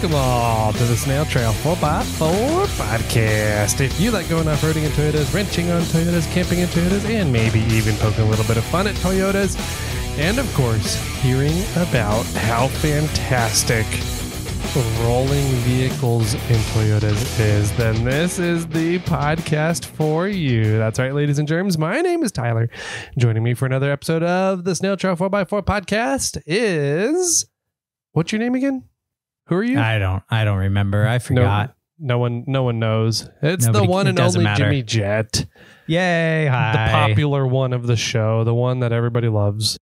Welcome all to the SnailTrail4x4 podcast. If you like going off-roading in Toyotas, wrenching on Toyotas, camping in Toyotas, and maybe even poking a little bit of fun at Toyotas, and of course, hearing about how fantastic rolling vehicles in Toyotas is, then this is the podcast for you. That's right, ladies and germs. My name is Tyler. Joining me for another episode of the SnailTrail4x4 podcast is... What's your name again? Who are you? I don't remember. I forgot. No one knows. It's the one and only Jimmy Jet. Yay. Hi. The popular one of the show, the one that everybody loves.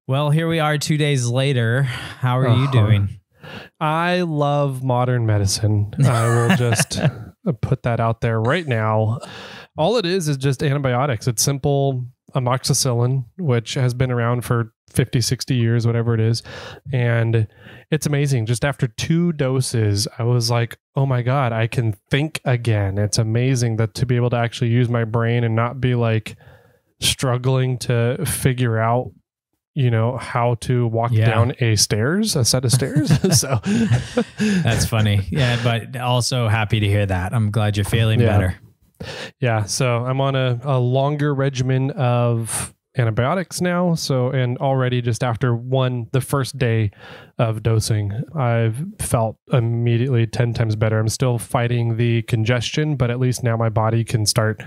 Well, here we are 2 days later. How are you doing? I love modern medicine. I will just put that out there right now. All it is just antibiotics. It's simple amoxicillin, which has been around for 50, 60 years, whatever it is. And it's amazing. Just after 2 doses, I was like, oh my God, I can think again. It's amazing that to be able to actually use my brain and not be like struggling to figure out, you know, how to walk down a set of stairs. So that's funny. Yeah. But also happy to hear that. I'm glad you're feeling better. Yeah. So I'm on a longer regimen of antibiotics now. So, and already just after the first day of dosing, I've felt immediately 10 times better. I'm still fighting the congestion, but at least now my body can start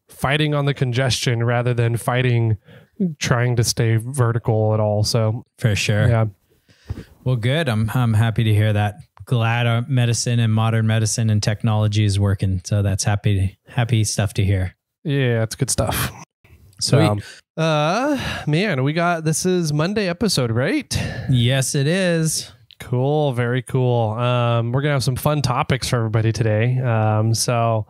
fighting on the congestion rather than trying to stay vertical at all. So for sure. Yeah. Well, good. I'm happy to hear that. Glad our medicine and modern medicine and technology is working. So that's happy stuff to hear. Yeah, it's good stuff. Sweet. Man, this is Monday episode, right? Yes, it is. Cool. Very cool. We're going to have some fun topics for everybody today. So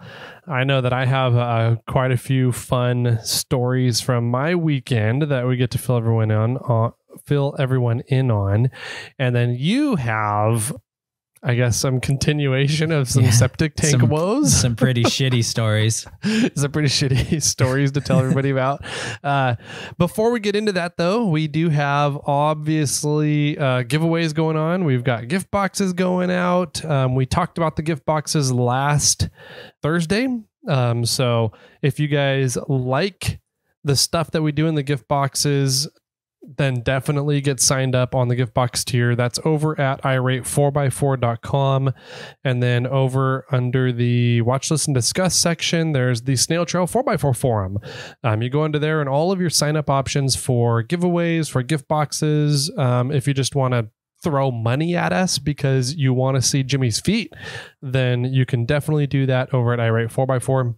I know that I have quite a few fun stories from my weekend that we get to fill everyone in on. And then you have, I guess, some continuation of some septic tank woes. Some pretty shitty stories. Some pretty shitty stories to tell everybody about. Before we get into that, though, we do have obviously giveaways going on. We've got gift boxes going out. We talked about the gift boxes last Thursday. So if you guys like the stuff that we do in the gift boxes, then definitely get signed up on the gift box tier. That's over at irate4x4.com. And then over under the watch, listen, discuss section, there's the Snail Trail 4x4 forum. You go into there and all of your sign up options for giveaways, for gift boxes. If you just want to throw money at us because you want to see Jimmy's feet, then you can definitely do that over at irate4x4.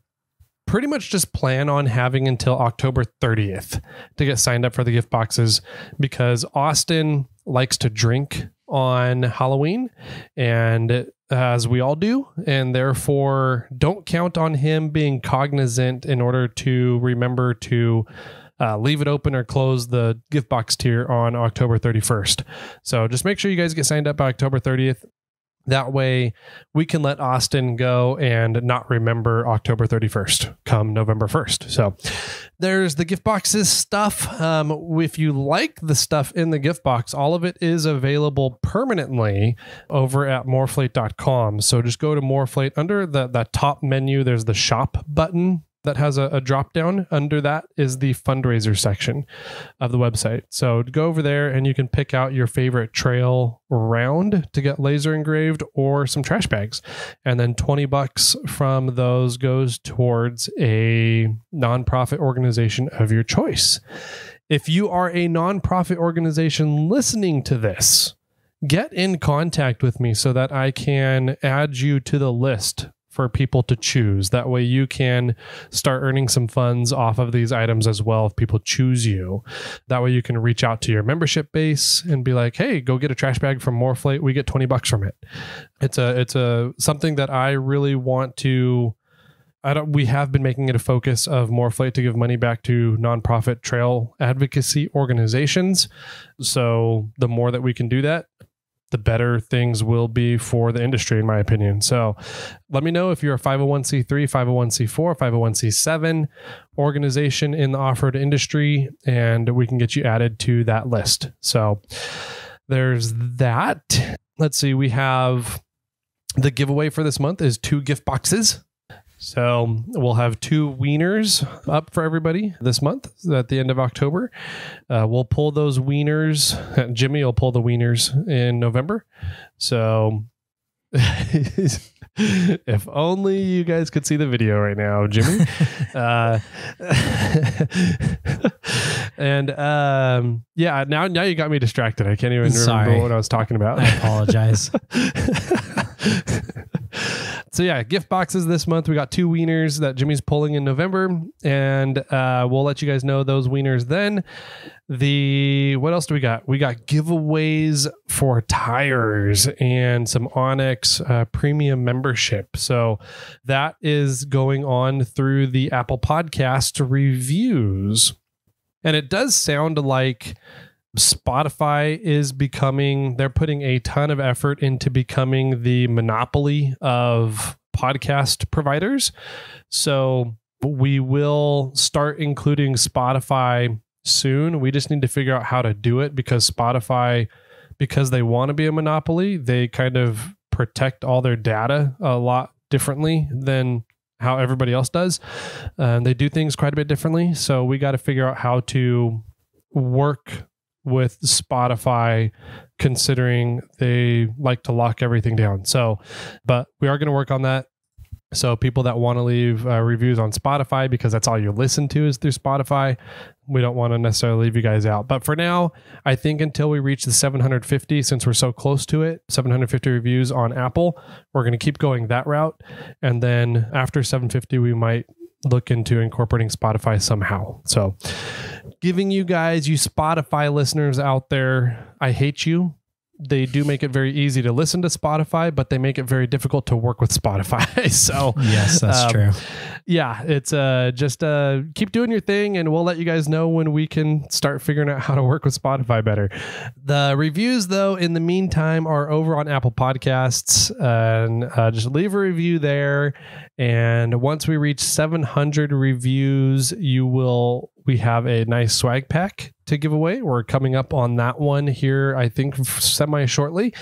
Pretty much just plan on having until October 30th to get signed up for the gift boxes because Austin likes to drink on Halloween, and as we all do, and therefore don't count on him being cognizant in order to remember to leave it open or close the gift box tier on October 31st. So just make sure you guys get signed up by October 30th. That way we can let Austin go and not remember October 31st come November 1st. So there's the gift boxes stuff. If you like the stuff in the gift box, all of it is available permanently over at moreflate.com. So just go to Moreflate. Under the top menu, there's the shop button that has a drop down. Under that is the fundraiser section of the website. So go over there and you can pick out your favorite trail round to get laser engraved or some trash bags. And then $20 from those goes towards a nonprofit organization of your choice. If you are a nonprofit organization listening to this, get in contact with me so that I can add you to the list for people to choose. That way you can start earning some funds off of these items as well if people choose you. That way you can reach out to your membership base and be like, hey, go get a trash bag from Moreflate. We get $20 from it. It's a something that I really want to... we have been making it a focus of Moreflate to give money back to nonprofit trail advocacy organizations. So the more that we can do that, the better things will be for the industry, in my opinion. So let me know if you're a 501c3, 501c4, 501c7 organization in the off-road industry, and we can get you added to that list. So there's that. Let's see. We have The giveaway for this month is 2 gift boxes. So we'll have 2 wieners up for everybody this month at the end of October. We'll pull those wieners. Jimmy will pull the wieners in November. So if only you guys could see the video right now, Jimmy. Yeah, now you got me distracted. I can't even remember what I was talking about. I apologize. So yeah, gift boxes this month. We got 2 wieners that Jimmy's pulling in November, and we'll let you guys know those wieners then. What else do we got? We got giveaways for tires and some Onyx premium membership. So that is going on through the Apple Podcast reviews. And it does sound like Spotify is they're putting a ton of effort into becoming the monopoly of podcast providers. So we will start including Spotify soon. We just need to figure out how to do it, because Spotify, because they want to be a monopoly, they kind of protect all their data a lot differently than how everybody else does. They do things quite a bit differently. So we got to figure out how to work with Spotify, considering they like to lock everything down. So, but we are going to work on that. So people that want to leave reviews on Spotify, because that's all you listen to is through Spotify, we don't want to necessarily leave you guys out. But for now, I think until we reach the 750, since we're so close to it, 750 reviews on Apple, we're going to keep going that route. And then after 750, we might look into incorporating Spotify somehow. So giving you guys, you Spotify listeners out there, I hate you. They do make it very easy to listen to Spotify, but they make it very difficult to work with Spotify. So yes, that's true. Yeah, it's just keep doing your thing, and we'll let you guys know when we can start figuring out how to work with Spotify better. The reviews, though, in the meantime, are over on Apple Podcasts, and just leave a review there. And once we reach 700 reviews, we have a nice swag pack to give away. We're coming up on that one here, I think, semi shortly.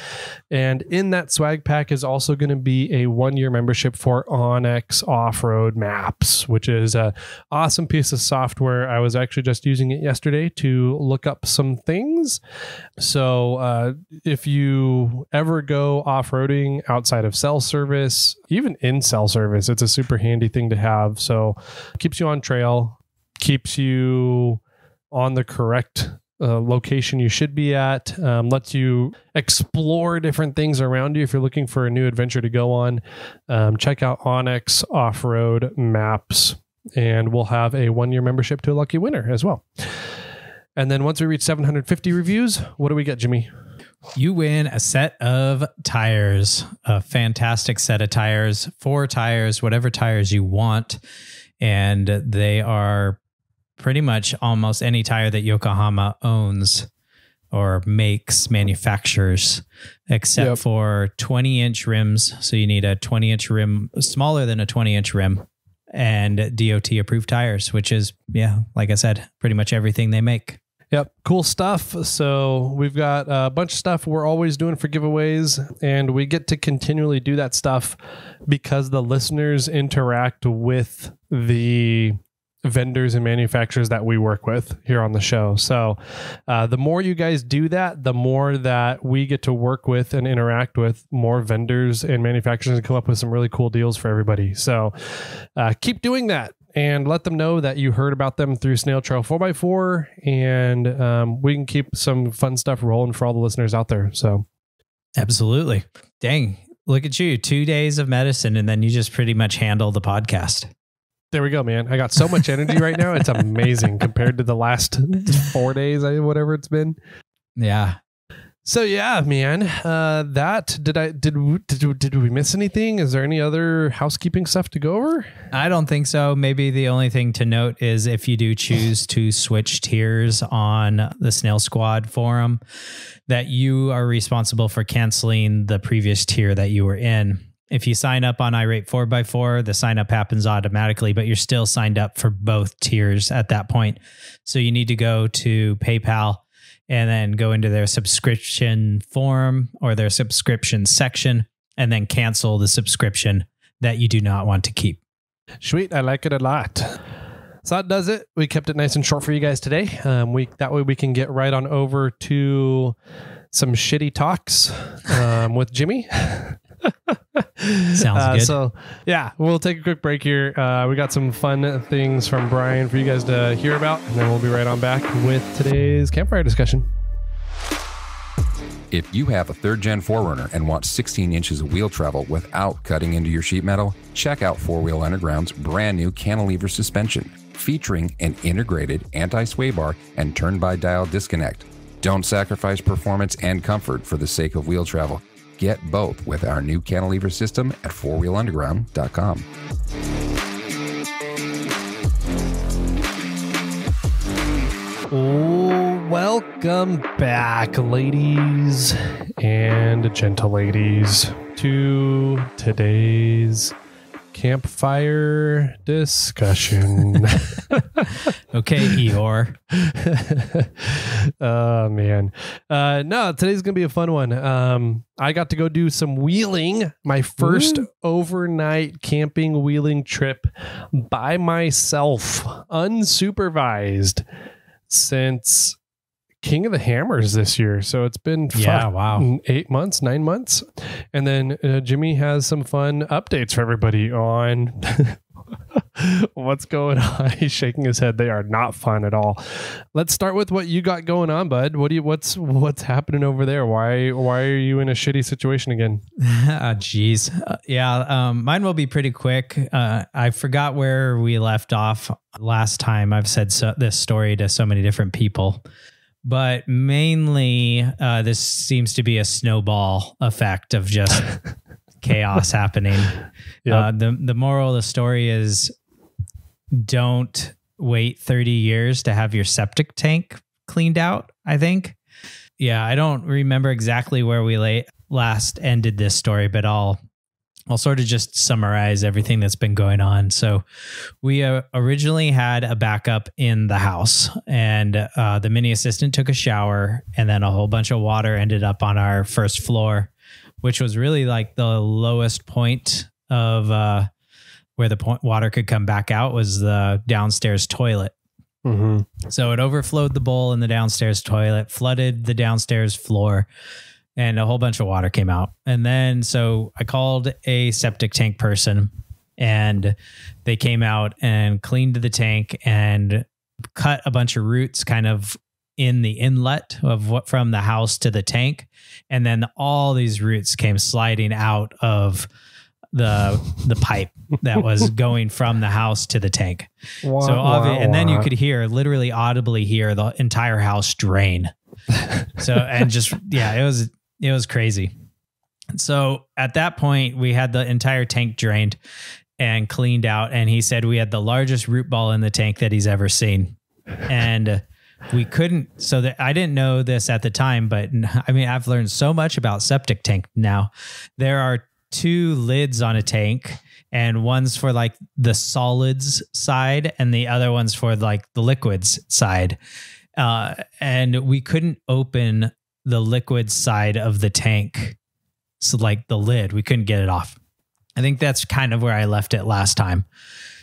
And in that swag pack is also going to be a 1-year membership for Onyx Off-Road Maps, which is an awesome piece of software. I was actually just using it yesterday to look up some things. So if you ever go off-roading outside of cell service, even in cell service, it's a super handy thing to have. So it keeps you on trail, keeps you on the correct location you should be at, lets you explore different things around you if you're looking for a new adventure to go on. Check out Onyx Off-Road Maps, and we'll have a 1-year membership to a lucky winner as well. And then once we reach 750 reviews, what do we get, Jimmy? You win a set of tires, a fantastic set of tires, 4 tires, whatever tires you want. And they are pretty much almost any tire that Yokohama owns or manufactures, except for 20-inch rims. So you need a 20-inch rim, smaller than a 20-inch rim, and DOT approved tires, which is, like I said, pretty much everything they make. Yep. Cool stuff. So we've got a bunch of stuff we're always doing for giveaways, and we get to continually do that stuff because the listeners interact with the vendors and manufacturers that we work with here on the show. So the more you guys do that, the more that we get to work with and interact with more vendors and manufacturers and come up with some really cool deals for everybody. So keep doing that. And let them know that you heard about them through SnailTrail4x4, and we can keep some fun stuff rolling for all the listeners out there. So, absolutely. Dang, look at you. 2 days of medicine, and then you just pretty much handle the podcast. There we go, man. I got so much energy right now. It's amazing compared to the last 4 days, whatever it's been. Yeah. So yeah, man, did we miss anything? Is there any other housekeeping stuff to go over? I don't think so. Maybe the only thing to note is if you do choose to switch tiers on the Snail Squad forum, that you are responsible for canceling the previous tier that you were in. If you sign up on iRate4x4, the sign up happens automatically, but you're still signed up for both tiers at that point. So you need to go to PayPal and then go into their subscription form or their subscription section and then cancel the subscription that you do not want to keep. Sweet. I like it a lot. So that does it. We kept it nice and short for you guys today. That way we can get right on over to some shitty talks with Jimmy. Sounds good. So yeah, we'll take a quick break here. We got some fun things from Brian for you guys to hear about, and then we'll be right on back with today's campfire discussion. If you have a 3rd Gen 4Runner and want 16 inches of wheel travel without cutting into your sheet metal, check out 4-Wheel Underground's brand new cantilever suspension, featuring an integrated anti-sway bar and turn-by-dial disconnect. Don't sacrifice performance and comfort for the sake of wheel travel. Get both with our new cantilever system at 4wheelunderground.com. Welcome back, ladies and gentle ladies, to today's campfire discussion. Okay, Eeyore. Oh, man. No, today's going to be a fun one. I got to go do some wheeling, my first overnight camping wheeling trip by myself, unsupervised, since King of the Hammers this year. So it's been 8 months, 9 months. And then Jimmy has some fun updates for everybody on what's going on. He's shaking his head. They are not fun at all. Let's start with what you got going on, bud. What's happening over there? Why are you in a shitty situation again? Geez. Mine will be pretty quick. I forgot where we left off last time. I've said this story to so many different people. But mainly, this seems to be a snowball effect of just chaos happening. Yep. The moral of the story is don't wait 30 years to have your septic tank cleaned out, I think. Yeah, I don't remember exactly where we last ended this story, but I'll sort of just summarize everything that's been going on. So we originally had a backup in the house, and the mini assistant took a shower, and then a whole bunch of water ended up on our first floor, which was really like the lowest point of where the water could come back out was the downstairs toilet. Mm-hmm. So it overflowed the bowl in the downstairs toilet, flooded the downstairs floor, and a whole bunch of water came out. And then, so I called a septic tank person, and they came out and cleaned the tank and cut a bunch of roots kind of in the inlet from the house to the tank. And then all these roots came sliding out of the pipe that was going from the house to the tank. And then you could literally audibly hear the entire house drain. So, and just, it was crazy. So at that point, we had the entire tank drained and cleaned out. And he said we had the largest root ball in the tank that he's ever seen. And we couldn't, I didn't know this at the time, but I mean, I've learned so much about septic tank now. There are 2 lids on a tank, and one's for like the solids side and the other one's for like the liquids side. And we couldn't open the liquid side of the tank. So like the lid, we couldn't get it off. I think that's kind of where I left it last time.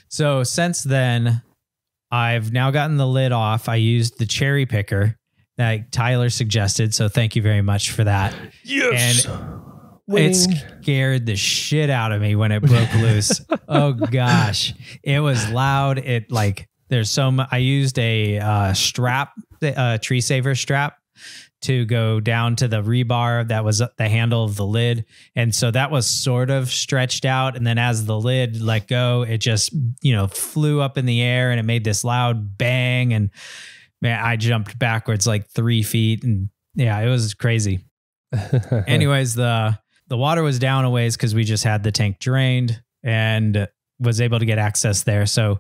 So since then, I've now gotten the lid off. I used the cherry picker that Tyler suggested. So thank you very much for that. Yes. And it scared the shit out of me when it broke loose. Oh gosh. It was loud. I used a strap, tree saver strap, to go down to the rebar that was the handle of the lid. And so that was sort of stretched out. And then as the lid let go, it just, flew up in the air and it made this loud bang. And man, I jumped backwards like 3 feet, and yeah, it was crazy. Anyways, the water was down a ways because we just had the tank drained and was able to get access there. So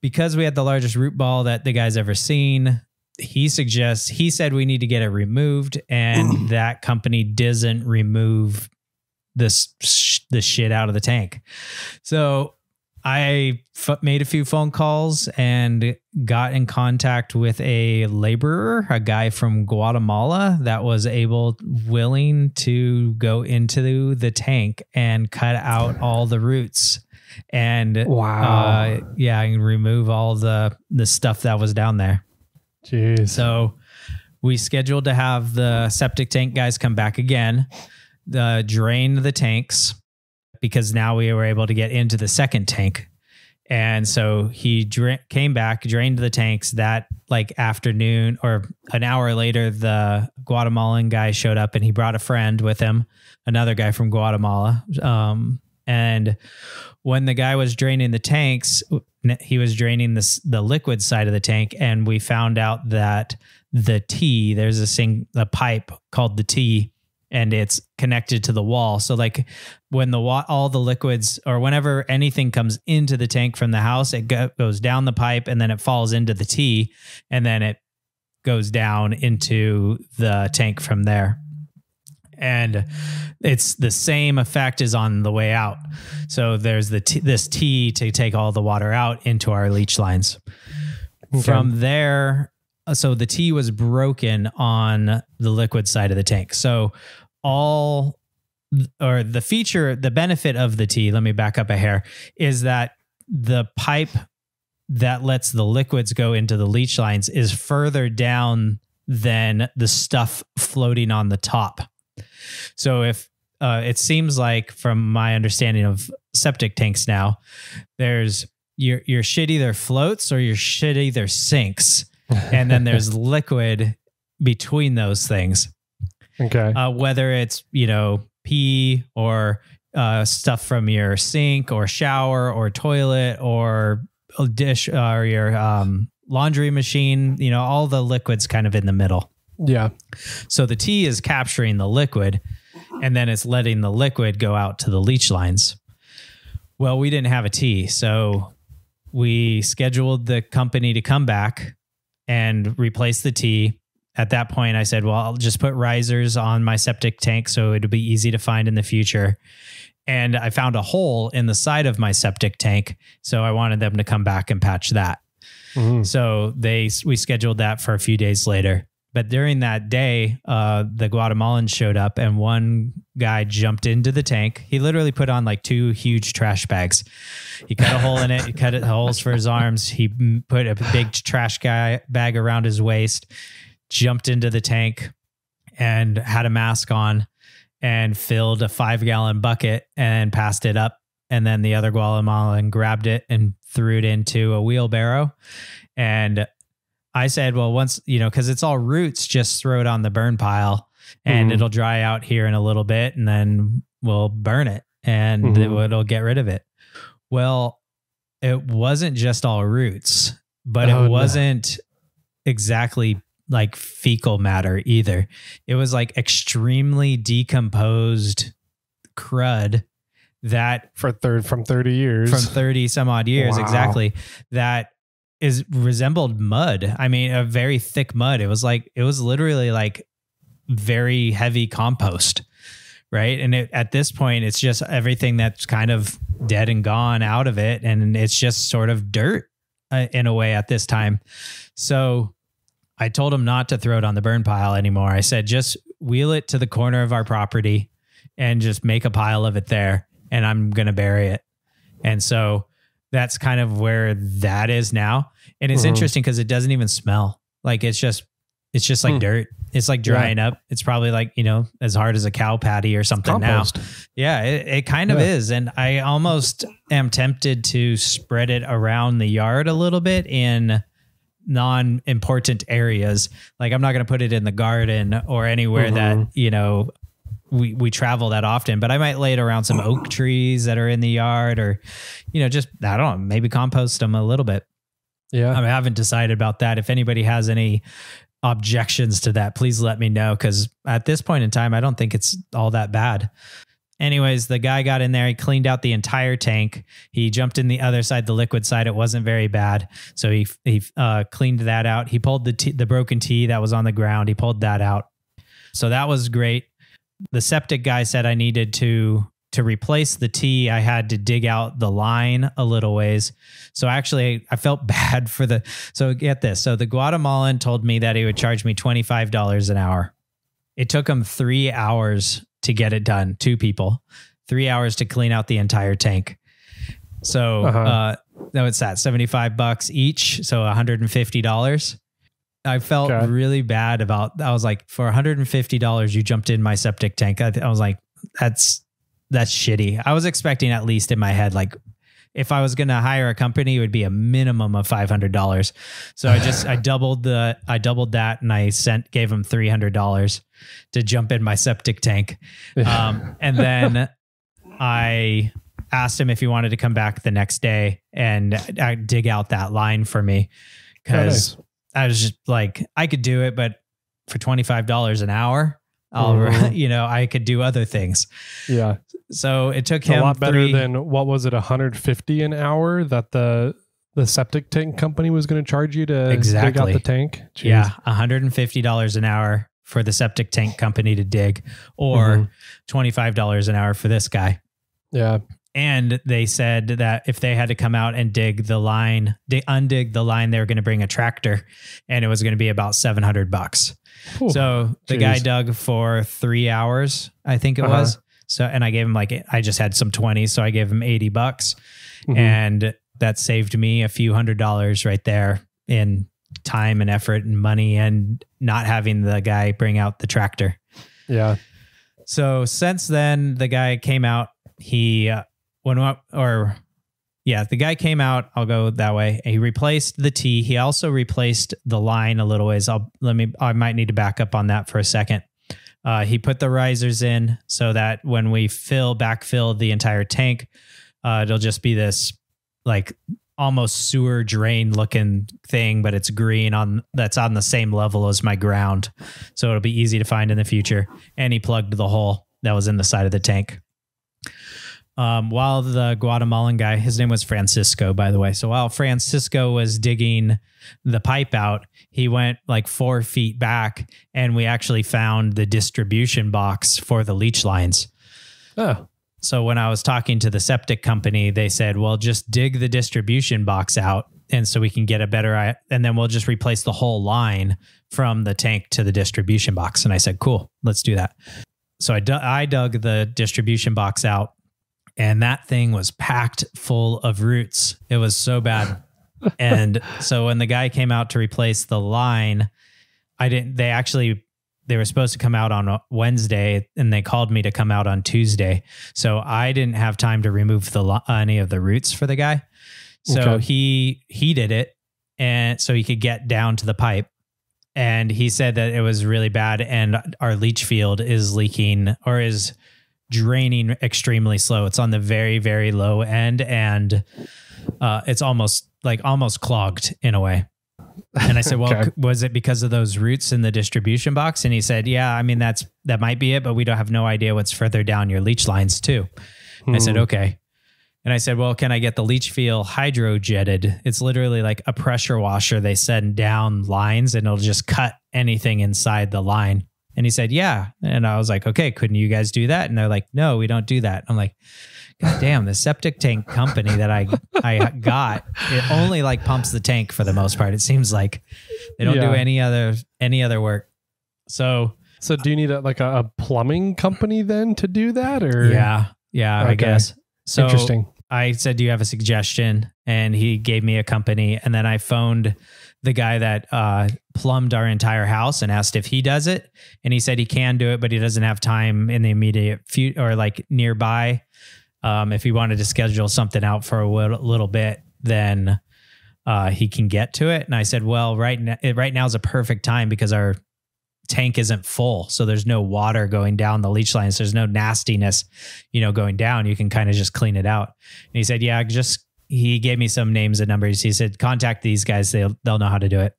because we had the largest root ball that the guy's ever seen, he said we need to get it removed, and that company doesn't remove the shit out of the tank. So I made a few phone calls and got in contact with a laborer, a guy from Guatemala that was willing to go into the tank and cut out all the roots and and remove all the stuff that was down there. Jeez. So we scheduled to have the septic tank guys come back again, drain the tanks, because now we were able to get into the second tank. And so he came back, drained the tanks that afternoon, or an hour later, the Guatemalan guy showed up and he brought a friend with him, another guy from Guatemala. And when the guy was draining the tanks, he was draining the liquid side of the tank. And we found out that the T, there's a pipe called the T, and it's connected to the wall. So when all the liquids, or whenever anything comes into the tank from the house, it goes down the pipe and then it falls into the T, and then it goes down into the tank from there. And it's the same effect as on the way out. So there's this T to take all the water out into our leach lines. Okay. From there, so the T was broken on the liquid side of the tank. So the benefit of the T, let me back up a hair, is that the pipe that lets the liquids go into the leach lines is further down than the stuff floating on the top. So if it seems like, from my understanding of septic tanks now, there's your shit either floats or your shit either sinks. And then there's liquid between those things. Okay. Whether it's, pee or stuff from your sink or shower or toilet or a dish or your laundry machine, all the liquids kind of in the middle. Yeah. So the T is capturing the liquid, and then it's letting the liquid go out to the leach lines. Well, we didn't have a T, so we scheduled the company to come back and replace the T. At that point, I said, well, I'll just put risers on my septic tank so it'll be easy to find in the future. And I found a hole in the side of my septic tank, so I wanted them to come back and patch that. Mm-hmm. So we scheduled that for a few days later. But during that day, the Guatemalans showed up, and one guy jumped into the tank. He literally put on 2 huge trash bags. He cut a hole in it. He cut holes for his arms. He put a big trash bag around his waist, jumped into the tank and had a mask on and filled a 5-gallon bucket and passed it up. And then the other Guatemalan grabbed it and threw it into a wheelbarrow. And I said, well, once, because it's all roots, just throw it on the burn pile and it'll dry out here in a little bit, and then we'll burn it and it'll get rid of it. Well, it wasn't just all roots, but it wasn't exactly fecal matter either. It was extremely decomposed crud that from 30 years, from 30 some odd years. Wow. Exactly. That resembled mud. I mean, a very thick mud. It was literally very heavy compost, right? And at this point, it's just everything that's kind of dead and gone out of it. And it's just sort of dirt in a way at this time. So I told him not to throw it on the burn pile anymore. I said, just wheel it to the corner of our property and just make a pile of it there, and I'm going to bury it. And so that's kind of where that is now. And it's interesting because it doesn't even smell. It's just like dirt. It's drying up. It's probably as hard as a cow patty or something now. Yeah, it kind of is. And I almost am tempted to spread it around the yard a little bit in non-important areas. I'm not going to put it in the garden or anywhere that, we travel that often, but I might lay it around some oak trees that are in the yard, or, just, I don't know, maybe compost them a little bit. Yeah. I haven't decided about that. If anybody has any objections to that, please let me know. 'Cause at this point in time, I don't think it's all that bad. Anyways, the guy got in there. He cleaned out the entire tank. He jumped in the other side, the liquid side. It wasn't very bad. So he cleaned that out. He pulled the broken T that was on the ground. He pulled that out. So that was great. The septic guy said I needed to to replace the T, I had to dig out the line a little ways. So actually, I felt bad for the. So get this. So the Guatemalan told me that he would charge me $25 an hour. It took him 3 hours to get it done. 2 people, 3 hours to clean out the entire tank. So no, it's that $75 each. So $150. I felt really bad about. I was like, for $150, you jumped in my septic tank. I was like, that's shitty. I was expecting, at least in my head, like if I was going to hire a company, it would be a minimum of $500. So I doubled that, and I gave him $300 to jump in my septic tank. And then I asked him if he wanted to come back the next day and dig out that line for me, because I was just like, I could do it, but for $25 an hour, I could do other things. Yeah. So it took him a lot better than, what was it, $150 an hour that the septic tank company was going to charge you to dig out the tank? Jeez. Yeah, $150 an hour for the septic tank company to dig, or $25 an hour for this guy. Yeah. And they said that if they had to come out and undig the line, they were going to bring a tractor, and it was going to be about $700. Ooh, so the guy dug for 3 hours, I think it was. So, and I gave him I just had some 20s, so I gave him $80, and that saved me a few $100s right there in time and effort and money, and not having the guy bring out the tractor. Yeah. So since then, the guy came out. The guy came out. I'll go that way. He replaced the T. He also replaced the line a little ways. I might need to back up on that for a second. He put the risers in so that when we backfill the entire tank, it'll just be this like almost sewer drain looking thing, but it's green that's on the same level as my ground. So it'll be easy to find in the future. And he plugged the hole that was in the side of the tank. While the Guatemalan guy, his name was Francisco, by the way. So while Francisco was digging the pipe out, he went like 4 feet back, and we actually found the distribution box for the leach lines. Oh. So when I was talking to the septic company, they said, well, just dig the distribution box out, and so we can get a better, and then we'll just replace the whole line from the tank to the distribution box. And I said, cool, let's do that. So I dug the distribution box out, and that thing was packed full of roots. It was so bad. And so when the guy came out to replace the line, they were supposed to come out on a Wednesday, and they called me to come out on Tuesday. So I didn't have time to remove any of the roots for the guy. So he did it, and so he could get down to the pipe. And he said that it was really bad, and our leach field is leaking, or is draining extremely slow. It's on the very, very low end, and it's almost clogged in a way. And I said, well, was it because of those roots in the distribution box? And he said, yeah, I mean, that might be it, but we don't have no idea what's further down your leach lines too. I said, okay. And I said, well, can I get the leach field hydrojetted? It's literally like a pressure washer. They send down lines, and it'll just cut anything inside the line. And he said, yeah. And I was like, okay, couldn't you guys do that? And they're like, no, we don't do that. I'm like, God damn, the septic tank company that I got, it only like pumps the tank for the most part. It seems like they don't do any other work. So do you need a plumbing company then to do that? Or yeah, okay. I guess. So interesting. I said, do you have a suggestion? And he gave me a company. And then I phoned the guy that plumbed our entire house and asked if he does it. And he said he can do it, but he doesn't have time in the immediate future or like nearby. If he wanted to schedule something out for a little bit, then he can get to it. And I said, well, right now is a perfect time because our tank isn't full. So there's no water going down the leach lines. There's no nastiness, going down. You can kind of just clean it out. And he said, yeah, he gave me some names and numbers. He said, contact these guys. They'll know how to do it.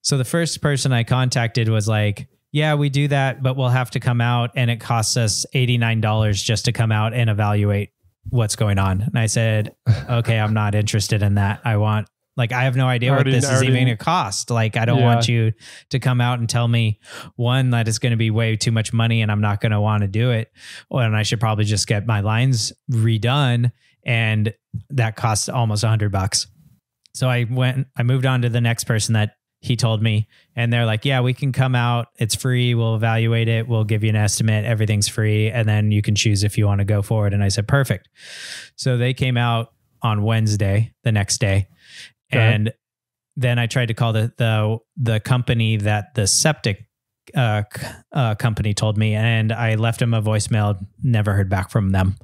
So the first person I contacted was like, yeah, we do that, but we'll have to come out, and it costs us $89 just to come out and evaluate what's going on. And I said, okay, I'm not interested in that. I want Like, I have no idea what this is even going to cost. Like, I don't want you to come out and tell me, one, that it's going to be way too much money and I'm not going to want to do it. And I should probably just get my lines redone. And that costs almost $100. So I moved on to the next person that he told me, and they're like, yeah, we can come out. It's free. We'll evaluate it. We'll give you an estimate. Everything's free. And then you can choose if you want to go forward. And I said, perfect. So they came out on Wednesday, the next day. And then I tried to call the company that the septic company told me, and I left them a voicemail, never heard back from them.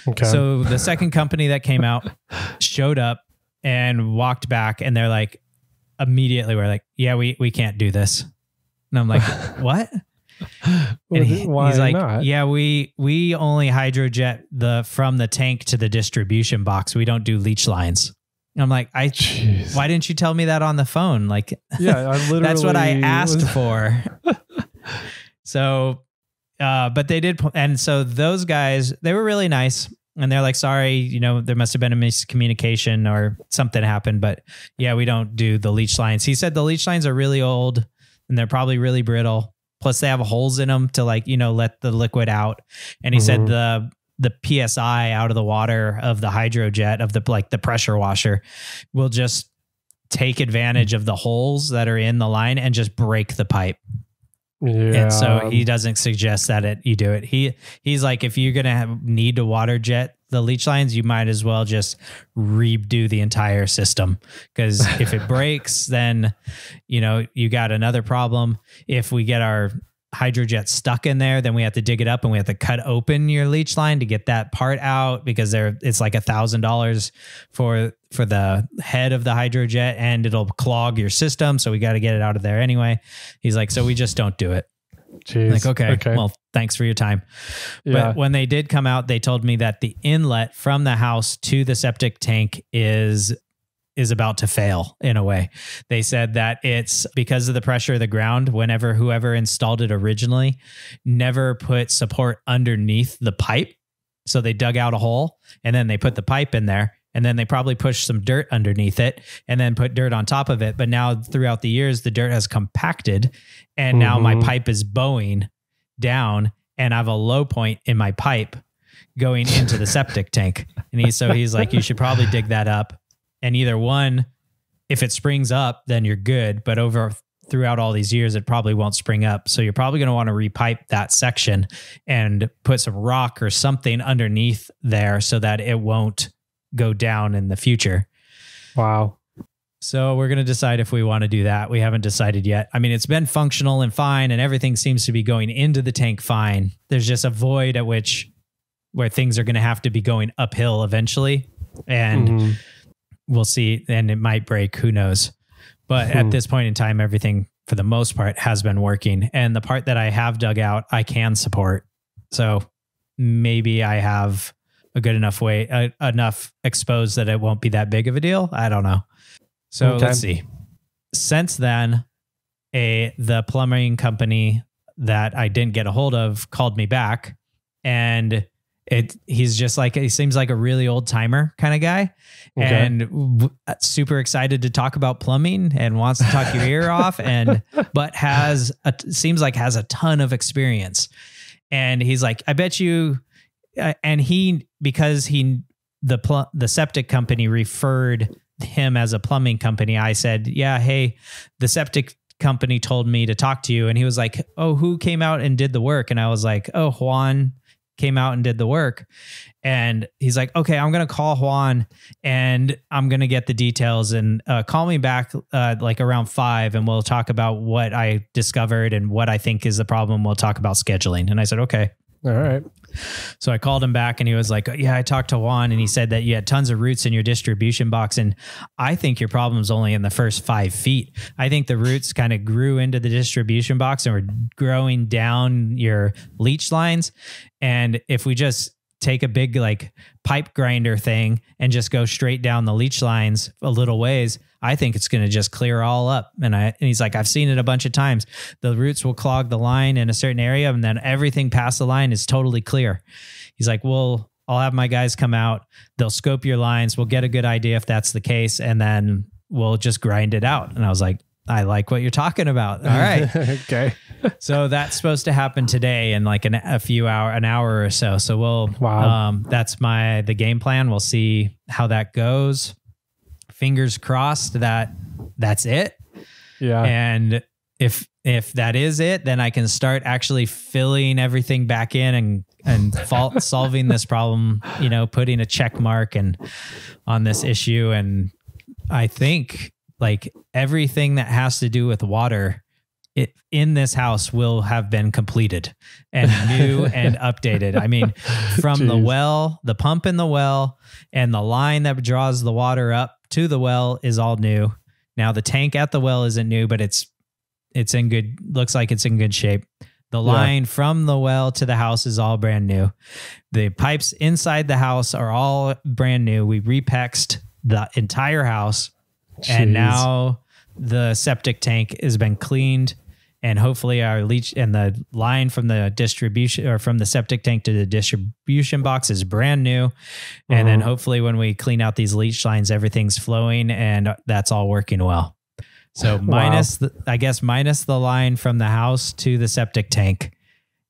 Okay. So the second company that came out showed up and walked back, and they're like, immediately we're like, yeah, we can't do this. And I'm like, what? And he's like, not? Yeah, we only hydrojet from the tank to the distribution box. We don't do leach lines. And I'm like, why didn't you tell me that on the phone? Like, yeah, I literally that's what I asked for. So, but they did. And so those guys, they were really nice. And they're like, sorry, there must have been a miscommunication or something happened. But yeah, we don't do the leach lines. He said the leach lines are really old and they're probably really brittle. Plus they have holes in them to let the liquid out. And he said the PSI out of the water of the hydrojet of the pressure washer will just take advantage of the holes that are in the line and just break the pipe. Yeah. And so he doesn't suggest that you do it. He's like, if you're going to need to water jet the leach lines, you might as well just redo the entire system. Because if it breaks, then, you got another problem. If we get our hydrojet stuck in there, then we have to dig it up and we have to cut open your leach line to get that part out, because it's like $1,000 for the head of the hydrojet, and it'll clog your system. So we got to get it out of there anyway. He's like, so we just don't do it. Jeez. Like, okay, well, thanks for your time. Yeah. But when they did come out, they told me that the inlet from the house to the septic tank is about to fail in a way. They said that it's because of the pressure of the ground. Whoever installed it originally never put support underneath the pipe. So they dug out a hole and then they put the pipe in there, and then they probably pushed some dirt underneath it and then put dirt on top of it. But now throughout the years, the dirt has compacted, and now my pipe is bowing down and I have a low point in my pipe going into the septic tank. And he's like, you should probably dig that up. And either one, if it springs up, then you're good. But throughout all these years, it probably won't spring up. So you're probably going to want to repipe that section and put some rock or something underneath there so that it won't go down in the future. Wow. So we're going to decide if we want to do that. We haven't decided yet. I mean, it's been functional and fine, and everything seems to be going into the tank fine. There's just a void where things are going to have to be going uphill eventually. And we'll see, and it might break, who knows. But at this point in time, everything for the most part has been working. And the part that I have dug out, I can support. So maybe I have a good enough enough exposed that it won't be that big of a deal. I don't know. So let's see. Since then, the plumbing company that I didn't get a hold of called me back, and he seems like a really old timer kind of guy, and super excited to talk about plumbing and wants to talk your ear off, but seems like has a ton of experience. And he's like, I bet you, and because the septic company referred him as a plumbing company, I said, yeah, hey, the septic company told me to talk to you. And he was like, oh, who came out and did the work? And I was like, oh, Juan came out and did the work. And he's like, okay, I'm going to call Juan and I'm going to get the details, and call me back like around 5, and we'll talk about what I discovered and what I think is the problem. We'll talk about scheduling. And I said, okay. All right. So I called him back, and he was like, yeah, I talked to Juan, and he said that you had tons of roots in your distribution box. And I think your problem's only in the first 5 feet. I think the roots kind of grew into the distribution box and were growing down your leach lines. And if we just take a big pipe grinder thing and just go straight down the leach lines a little ways, I think it's going to just clear all up. And he's like, I've seen it a bunch of times. The roots will clog the line in a certain area, and then everything past the line is totally clear. He's like, well, I'll have my guys come out. They'll scope your lines. We'll get a good idea if that's the case. And then we'll just grind it out. And I was like, I like what you're talking about. All right. Okay. So that's supposed to happen today in like an hour or so. So that's the game plan. We'll see how that goes. Fingers crossed that that's it. Yeah. And if that is it, then I can start actually filling everything back in and solving this problem, putting a check mark on this issue. And I think like everything that has to do with water in this house will have been completed and new and updated. I mean, from the well, the pump in the well, and the line that draws the water up to the well is all new. Now the tank at the well isn't new, but looks like it's in good shape. The line from the well to the house is all brand new. The pipes inside the house are all brand new. We repexed the entire house. Jeez. And now the septic tank has been cleaned, and hopefully our leach and the line from the distribution or from the septic tank to the distribution box is brand new. And then hopefully when we clean out these leach lines, everything's flowing and that's all working well. So minus the line from the house to the septic tank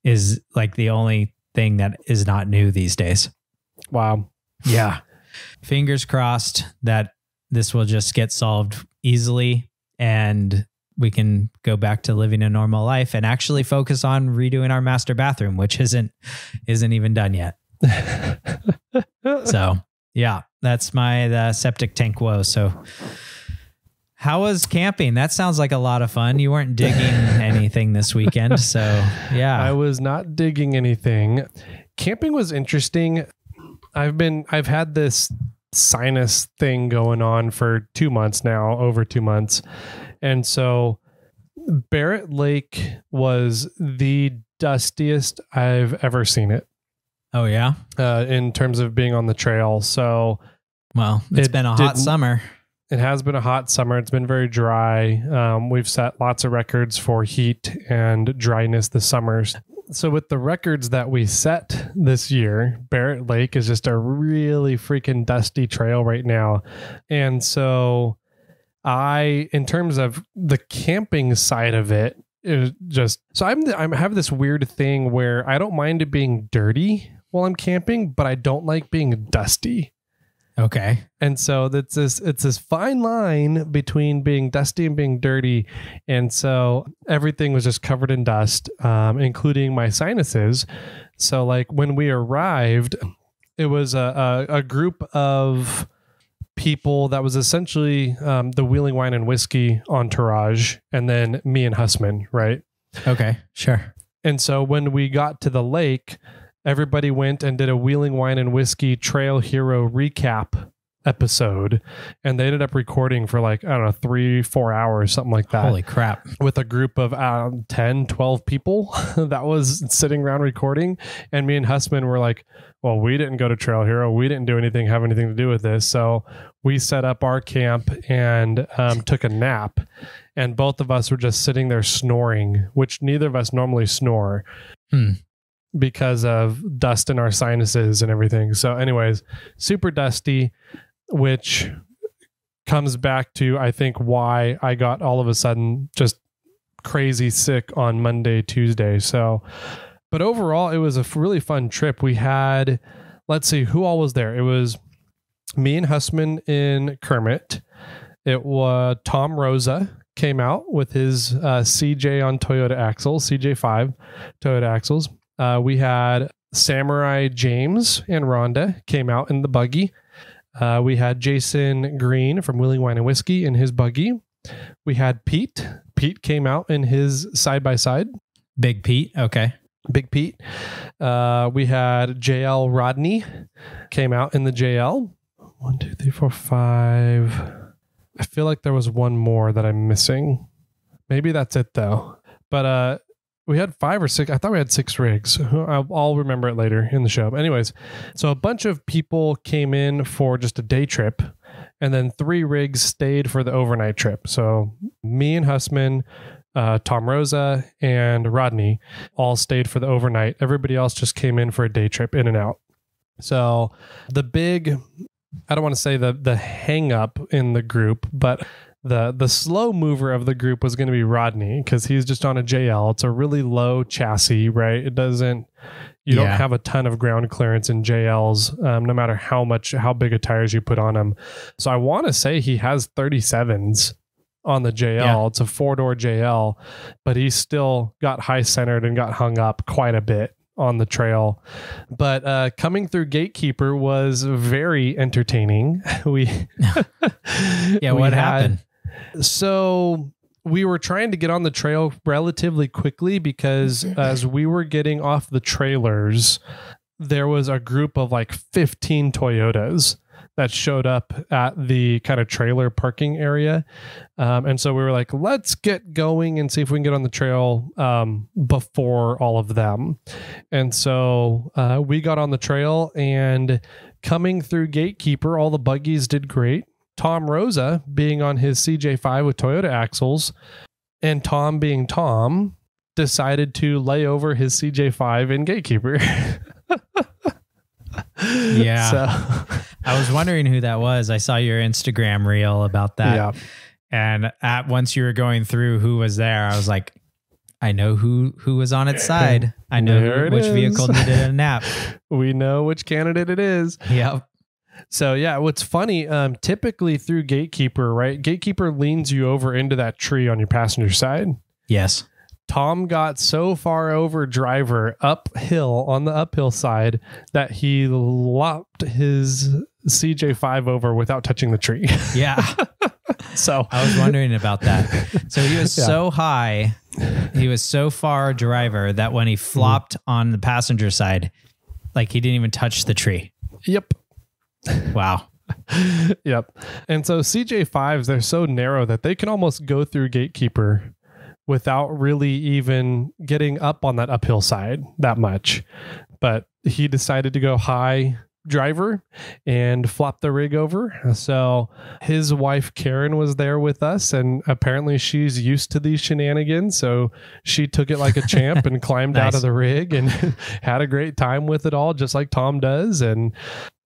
is like the only thing that is not new these days. Wow. Yeah. Fingers crossed that this will just get solved easily and we can go back to living a normal life and actually focus on redoing our master bathroom, which isn't even done yet. So yeah, that's the septic tank woe. So how was camping? That sounds like a lot of fun. You weren't digging anything this weekend. So yeah, I was not digging anything. Camping was interesting. I've had this sinus thing going on for 2 months now, over 2 months. And so Barrett Lake was the dustiest I've ever seen it. Oh yeah. In terms of being on the trail. So, well, it's been a hot summer. It has been a hot summer. It's been very dry. We've set lots of records for heat and dryness this summers. So with the records that we set this year, Barrett Lake is just a really freaking dusty trail right now. And so in terms of the camping side of it, I have this weird thing where I don't mind it being dirty while I'm camping, but I don't like being dusty. Okay. And so it's this fine line between being dusty and being dirty. And so everything was just covered in dust, including my sinuses. So like when we arrived, it was a group of people that was essentially the Wheeling Wine and Whiskey entourage, and then me and Hussman, right? Okay, sure. And so when we got to the lake, everybody went and did a Wheeling Wine and Whiskey Trail Hero recap episode. And they ended up recording for 3-4 hours, something like that. Holy crap. With a group of 10, 12 people that was sitting around recording. And me and Hussman were like, well, we didn't go to Trail Hero. We didn't have anything to do with this. So we set up our camp and took a nap. And both of us were just sitting there snoring, which neither of us normally snore. Because of dust in our sinuses and everything. So anyways, super dusty, which comes back to, I think, why I got all of a sudden just crazy sick on Monday, Tuesday. So, but overall, it was a really fun trip. We had, let's see, who all was there? It was me and Hussman in Kermit. It was Tom Rosa came out with his CJ on Toyota axles, CJ5 Toyota axles. We had Samurai James and Rhonda came out in the buggy. We had Jason Green from Wheeling Wine and Whiskey in his buggy. We had Pete. Pete came out in his side-by-side. Big Pete. Okay. Big Pete. We had JL Rodney came out in the JL. 1, 2, 3, 4, 5. I feel like there was one more that I'm missing. Maybe that's it though. But, we had 5 or 6. I thought we had 6 rigs. I'll remember it later in the show. But anyways, so a bunch of people came in for just a day trip, and then 3 rigs stayed for the overnight trip. So me and Hussman, Tom Rosa, and Rodney all stayed for the overnight. Everybody else just came in for a day trip, in and out. So the big I don't want to say the hang up in the group, but the slow mover of the group was going to be Rodney, because he's just on a JL. It's a really low chassis, right? It doesn't, you don't have a ton of ground clearance in JLs, no matter how big of tires you put on them. So I want to say he has 37s on the JL. Yeah. It's a 4-door JL, but he still got high centered and got hung up quite a bit on the trail. But coming through Gatekeeper was very entertaining. What happened? So we were trying to get on the trail relatively quickly, because as we were getting off the trailers, there was a group of like 15 Toyotas that showed up at the kind of trailer parking area. And so we were like, let's get going and see if we can get on the trail before all of them. And so we got on the trail, and coming through Gatekeeper, all the buggies did great. Tom Rosa, being on his CJ5 with Toyota axles, and Tom being Tom, decided to lay over his CJ5 in Gatekeeper. Yeah. So I was wondering who that was. I saw your Instagram reel about that. Yeah. And once you were going through who was there, I was like, I know who was on its side. I know which vehicle needed a nap. We know which candidate it is. Yep. So yeah, what's funny, typically through Gatekeeper, right? Gatekeeper leans you over into that tree on your passenger side. Yes. Tom got so far over driver uphill on the uphill side that he lopped his CJ5 over without touching the tree. Yeah. So I was wondering about that. So he was so high, he was so far driver that when he flopped on the passenger side, like he didn't even touch the tree. Yep. Wow. Yep. And so CJ5s, they're so narrow that they can almost go through Gatekeeper without really even getting up on that uphill side that much. But he decided to go high driver and flop the rig over. So his wife Karen was there with us, and apparently she's used to these shenanigans, so she took it like a champ and climbed out of the rig and had a great time with it all, just like Tom does. And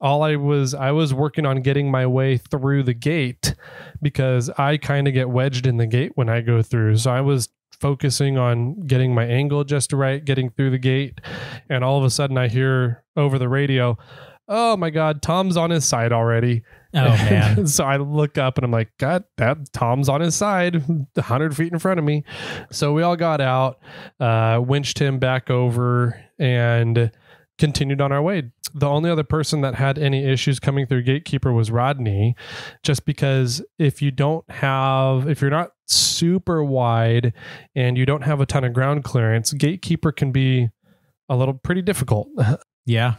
I was working on getting my way through the gate, because I kind of get wedged in the gate when I go through. So I was focusing on getting my angle just right, getting through the gate, and all of a sudden I hear over the radio, oh my God, Tom's on his side already. Oh man. So I look up and I'm like, God, that Tom's on his side, 100 feet in front of me. So we all got out, winched him back over, and continued on our way. The only other person that had any issues coming through Gatekeeper was Rodney, just because if you're not super wide and you don't have a ton of ground clearance, Gatekeeper can be pretty difficult. Yeah.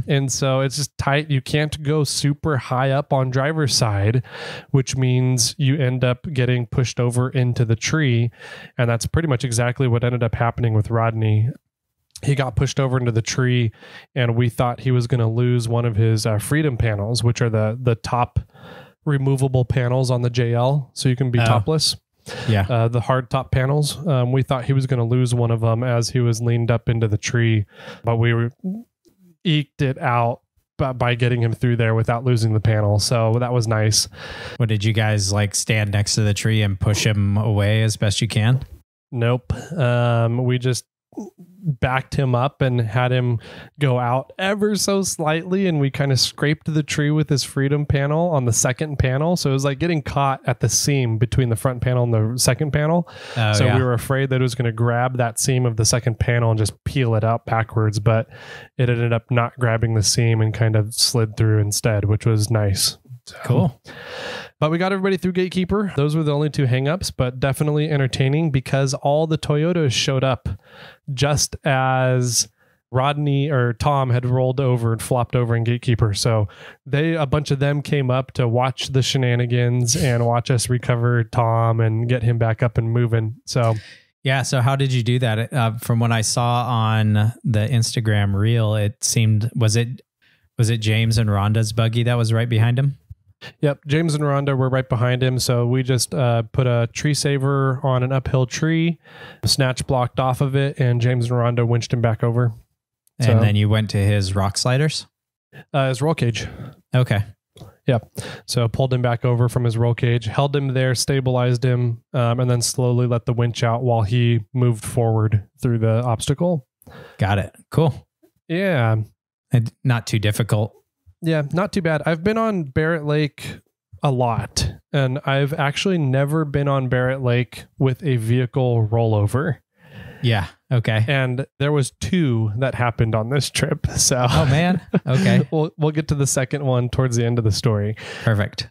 And so it's just tight. You can't go super high up on driver's side, which means you end up getting pushed over into the tree. And that's pretty much exactly what ended up happening with Rodney. He got pushed over into the tree, and we thought he was going to lose one of his freedom panels, which are the top removable panels on the JL. So you can be topless. Yeah. The hard top panels. We thought he was going to lose one of them as he was leaned up into the tree, but we eked it out by getting him through there without losing the panel. So that was nice. What did you guys stand next to the tree and push him away as best you can? Nope. We just backed him up and had him go out ever so slightly, and we kind of scraped the tree with his freedom panel on the second panel. So it was like getting caught at the seam between the front panel and the second panel. We were afraid that it was going to grab that seam of the second panel and just peel it out backwards, but it ended up not grabbing the seam and kind of slid through instead, which was nice. Cool. But we got everybody through Gatekeeper. Those were the only two hangups, but definitely entertaining because all the Toyotas showed up just as Rodney or Tom had rolled over and flopped over in Gatekeeper. So a bunch of them came up to watch the shenanigans and watch us recover Tom and get him back up and moving. So yeah. So how did you do that? From what I saw on the Instagram reel, it seemed, was it James and Rhonda's buggy that was right behind him? Yep. James and Rhonda were right behind him. So we just put a tree saver on an uphill tree, snatch blocked off of it, and James and Rhonda winched him back over. And then you went to his rock sliders? His roll cage. Okay. Yep. So pulled him back over from his roll cage, held him there, stabilized him, and then slowly let the winch out while he moved forward through the obstacle. Got it. Cool. Yeah. And not too difficult. Yeah, not too bad. I've been on Barrett Lake a lot, and I've actually never been on Barrett Lake with a vehicle rollover. Yeah. Okay. And there was 2 that happened on this trip. So, oh man. Okay. we'll get to the second one towards the end of the story. Perfect.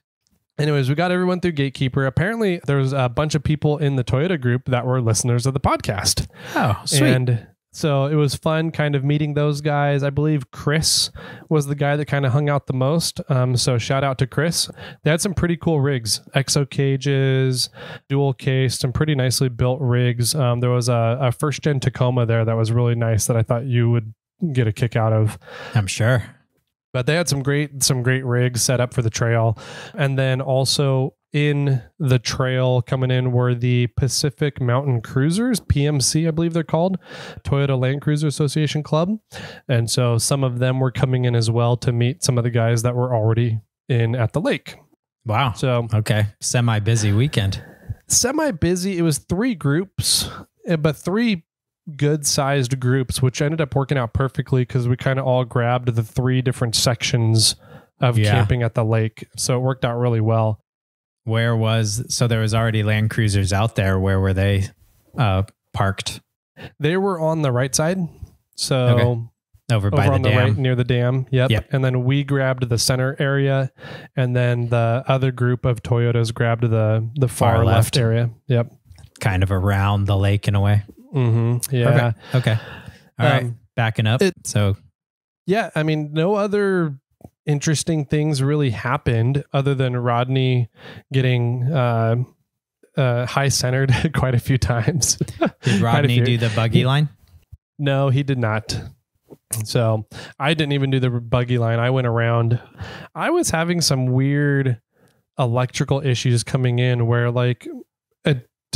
Anyways, we got everyone through Gatekeeper. Apparently, there was a bunch of people in the Toyota group that were listeners of the podcast. Oh, sweet. And so it was fun kind of meeting those guys. I believe Chris was the guy that kind of hung out the most. So shout out to Chris. They had some pretty cool rigs, exo cages, dual case, some pretty nicely built rigs. There was a first gen Tacoma there that was really nice that I thought you would get a kick out of. I'm sure. But they had some great rigs set up for the trail. And then also in the trail coming in were the Pacific Mountain Cruisers, PMC, I believe they're called, Toyota Land Cruiser Association Club. And so some of them were coming in as well to meet some of the guys that were already in at the lake. Wow. So, okay. Semi-busy weekend. Semi-busy. It was 3 groups, but 3 good-sized groups, which ended up working out perfectly because we kind of all grabbed the 3 different sections of camping at the lake. So it worked out really well. So there was already Land Cruisers out there. Where were they parked? They were on the right side. So over by the on dam. The right near the dam. Yep. And then we grabbed the center area, and then the other group of Toyotas grabbed the far left area. Yep. Kind of around the lake in a way. Mm-hmm. Yeah. Perfect. Okay. All right. Backing up. Yeah, I mean, no other interesting things really happened other than Rodney getting high centered quite a few times. Did Rodney do the buggy line? No, he did not. So I didn't even do the buggy line. I went around. I was having some weird electrical issues coming in where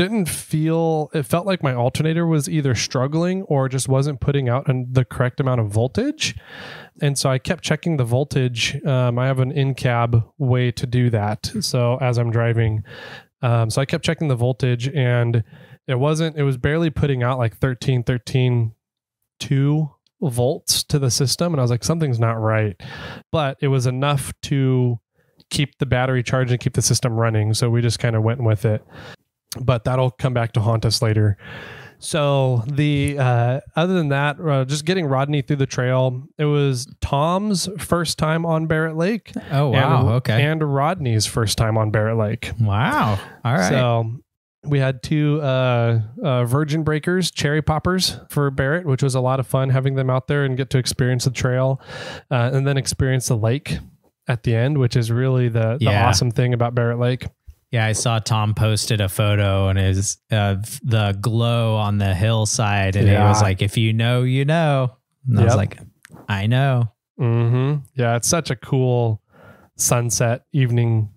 it felt like my alternator was either struggling or just wasn't putting out the correct amount of voltage. And so I kept checking the voltage. I have an in-cab way to do that. So as I'm driving, so I kept checking the voltage, and it was barely putting out like 13.2 volts to the system. And I was like, something's not right, but it was enough to keep the battery charged and keep the system running. So we just kind of went with it. But that'll come back to haunt us later. So the other than that, just getting Rodney through the trail. It was Tom's first time on Barrett Lake. Oh wow! Okay, and Rodney's first time on Barrett Lake. Wow! All right. So we had 2 virgin breakers, cherry poppers for Barrett, which was a lot of fun having them out there and get to experience the trail, and then experience the lake at the end, which is really the awesome thing about Barrett Lake. Yeah, I saw Tom posted a photo and his the glow on the hillside, and he was like, "If you know, you know." And I was like, "I know." Mm-hmm. Yeah, it's such a cool sunset evening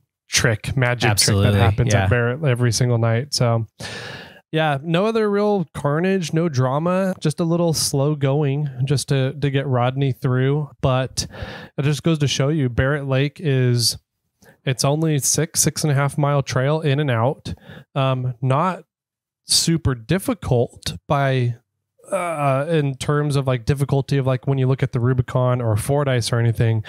magic trick that happens at Barrett every single night. So, yeah, no other real carnage, no drama, just a little slow going just to get Rodney through. But it just goes to show you, Barrett Lake it's only 6.5 mile trail in and out. Not super difficult by in terms of like difficulty of like when you look at the Rubicon or Fordyce or anything.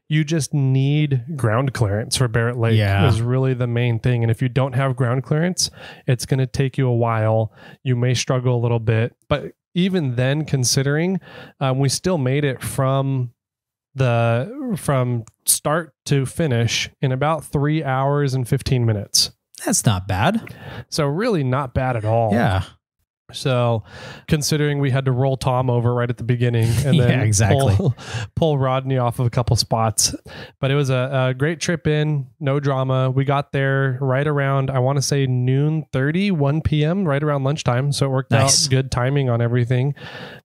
You just need ground clearance for Barrett Lake is really the main thing. And if you don't have ground clearance, it's going to take you a while. You may struggle a little bit, but even then, considering we still made it from start to finish in about 3 hours and 15 minutes. That's not bad. So really not bad at all. Yeah. So considering we had to roll Tom over right at the beginning and then pull Rodney off of a couple spots, but it was a great trip in, no drama. We got there right around, I want to say 12:30, 1 p.m., right around lunchtime. So it worked out good timing on everything.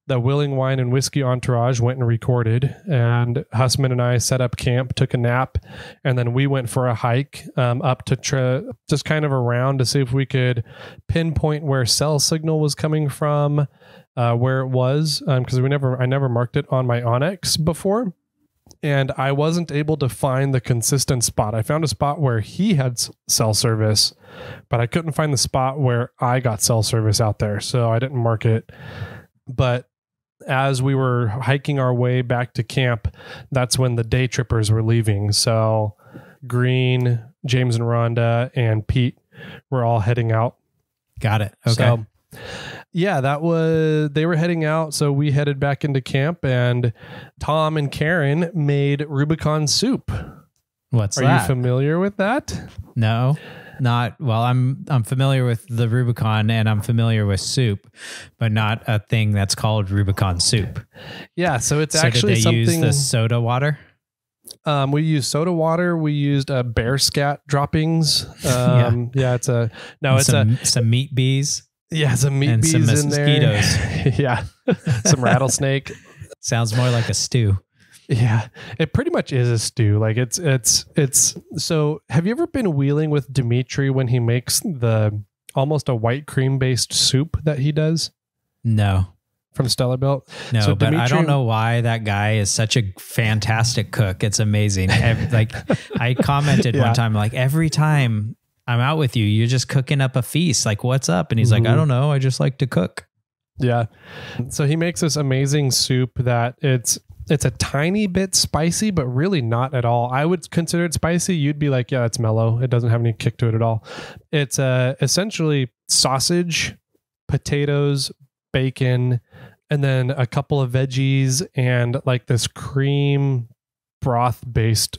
The Willing Wine and Whiskey entourage went and recorded, and Hussman and I set up camp, took a nap, and then we went for a hike up to just kind of around to see if we could pinpoint where cell signal was coming from, where it was, because I never marked it on my Onyx before. and I wasn't able to find the consistent spot. I found a spot where he had cell service, but I couldn't find the spot where I got cell service out there. So I didn't mark it. But as we were hiking our way back to camp, that's when the day trippers were leaving. So Green, James and Rhonda, and Pete were all heading out. Got it. Okay. So, yeah, they were heading out. So we headed back into camp, and Tom and Karen made Rubicon soup. What's that? Are you familiar with that? No, not well. I'm familiar with the Rubicon, and I'm familiar with soup, but not a thing that's called Rubicon soup. Yeah. So it's so actually did they something. Use the soda water? We used soda water. We used bear scat droppings. Yeah, it's some meat bees. Yeah, some meat and bees some in mosquitoes. There. Yeah, some rattlesnake. Sounds more like a stew. Yeah, it pretty much is a stew. Like it's. So, have you ever been wheeling with Dimitri when he makes the almost a white cream based soup that he does? No. From Stellar Belt? No, so but I don't know why that guy is such a fantastic cook. It's amazing. Like I commented one time, like every time I'm out with you, you're just cooking up a feast. Like, what's up? And he's like, I don't know. I just like to cook. Yeah. So he makes this amazing soup that it's a tiny bit spicy, but really not at all. I would consider it spicy. You'd be like, yeah, it's mellow. It doesn't have any kick to it at all. It's essentially sausage, potatoes, bacon, and then a couple of veggies and like this cream broth based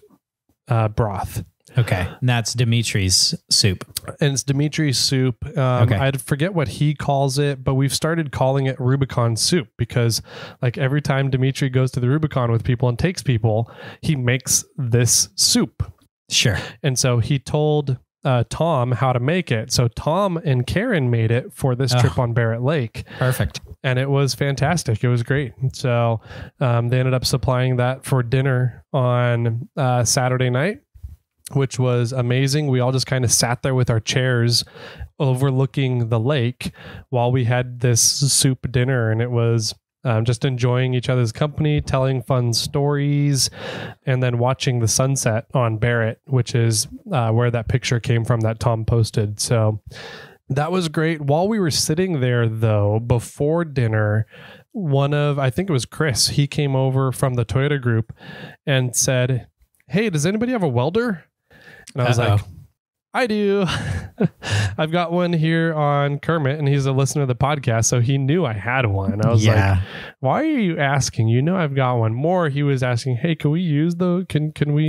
broth. Okay. And that's Dimitri's soup. And it's Dimitri's soup. Okay. I forget what he calls it, but we've started calling it Rubicon soup because like every time Dimitri goes to the Rubicon with people and takes people, he makes this soup. Sure. And so he told Tom how to make it. So Tom and Karen made it for this trip on Barrett Lake. Perfect. And it was fantastic. It was great. So they ended up supplying that for dinner on Saturday night, which was amazing. We all just kind of sat there with our chairs overlooking the lake while we had this soup dinner. And it was just enjoying each other's company, telling fun stories, and then watching the sunset on Barrett, which is where that picture came from that Tom posted. So that was great. While we were sitting there, though, before dinner, I think it was Chris, he came over from the Toyota group and said, hey, does anybody have a welder? And I was like, I do. I've got one here on Kermit, and he's a listener to the podcast, so he knew I had one. I was like, why are you asking? You know I've got one. More, he was asking, hey, can we use can we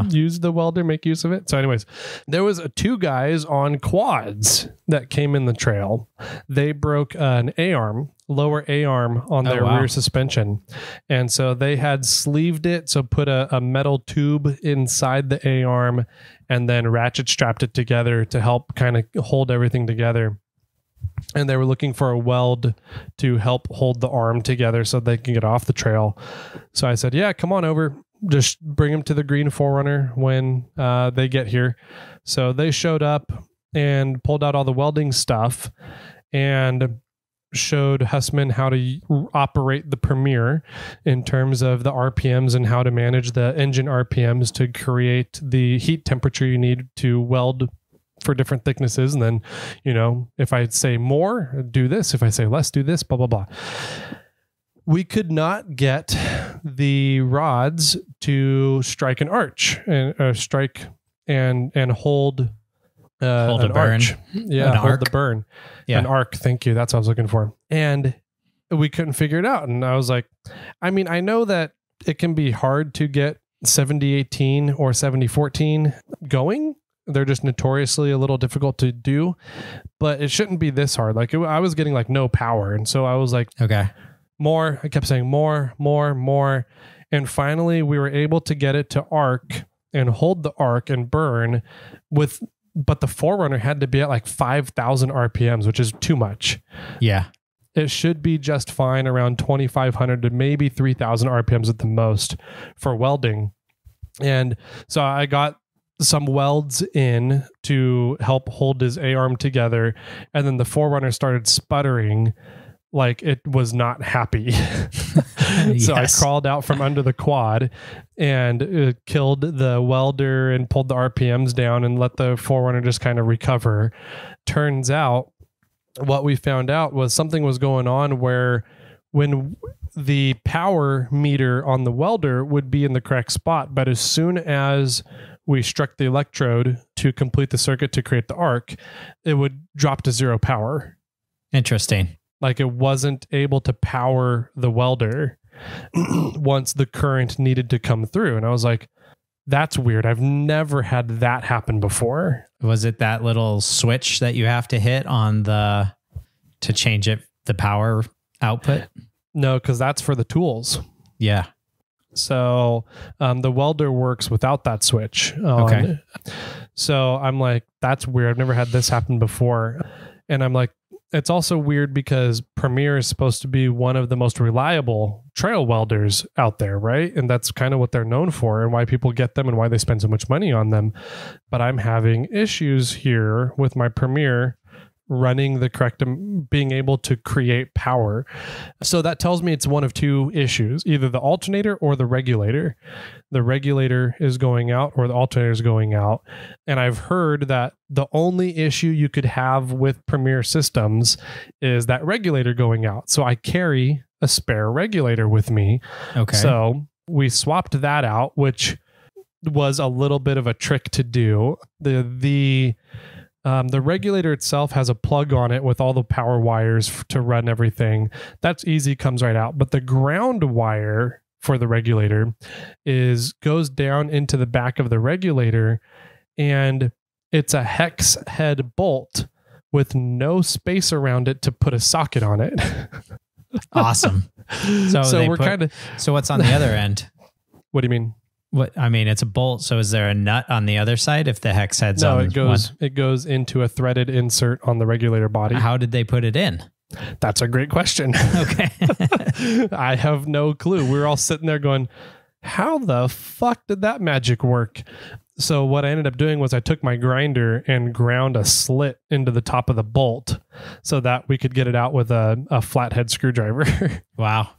use the welder, make use of it? So anyways, there was two guys on quads that came in the trail. They broke an A-arm, lower A-arm on their rear suspension. And so they had sleeved it. So put a metal tube inside the A-arm and then ratchet strapped it together to help kind of hold everything together. And they were looking for a weld to help hold the arm together so they can get off the trail. So I said, yeah, come on over. Just bring them to the green 4Runner when they get here. So they showed up and pulled out all the welding stuff and showed Hussman how to operate the Premier in terms of the RPMs and how to manage the engine RPMs to create the heat temperature you need to weld for different thicknesses. And then, if I say more, do this. If I say less, do this, blah, blah, blah. We could not get the rods to strike an arch and strike and hold a burn. Arch. Yeah, hold arc. The burn. Yeah. An arc. Thank you. That's what I was looking for. And we couldn't figure it out. And I was like, I know that it can be hard to get 70-18 or 70-14 going. They're just notoriously a little difficult to do, but it shouldn't be this hard. Like I was getting like no power. And so I was like, okay, more. I kept saying more. And finally we were able to get it to arc and hold the arc and burn but the 4Runner had to be at like 5,000 RPMs, which is too much. Yeah. It should be just fine around 2,500 to maybe 3,000 RPMs at the most for welding. And so I got some welds in to help hold his A-arm together. And then the 4Runner started sputtering like it was not happy. So I crawled out from under the quad and killed the welder and pulled the RPMs down and let the Forerunner just kind of recover. Turns out what we found out was something was going on where when the power meter on the welder would be in the correct spot, but as soon as we struck the electrode to complete the circuit to create the arc, it would drop to 0 power. Interesting. Like it wasn't able to power the welder once the current needed to come through. And I was like, that's weird. I've never had that happen before. Was it that little switch that you have to hit on to change it, the power output? No, because that's for the tools. Yeah. So the welder works without that switch. Okay. So I'm like, that's weird. I've never had this happen before. And I'm like, it's also weird because Premier is supposed to be one of the most reliable trail welders out there, right? And that's kind of what they're known for and why people get them and why they spend so much money on them. But I'm having issues here with my Premier running the correct, being able to create power. So that tells me it's one of two issues, either the alternator or the regulator. The regulator is going out or the alternator is going out. And I've heard that the only issue you could have with Premier systems is that regulator going out. So I carry a spare regulator with me. Okay. So we swapped that out, which was a little bit of a trick to do. The regulator itself has a plug on it with all the power wires to run everything. That's easy, comes right out. But the ground wire for the regulator goes down into the back of the regulator, and it's a hex head bolt with no space around it to put a socket on it. Awesome. So we're kind of. So what's on the other end? What do you mean? What I mean, it's a bolt. So is there a nut on the other side if the hex head's on? No, it goes into a threaded insert on the regulator body. How did they put it in? That's a great question. Okay. I have no clue. We were all sitting there going, how the fuck did that magic work? So what I ended up doing was I took my grinder and ground a slit into the top of the bolt so that we could get it out with a flathead screwdriver. Wow.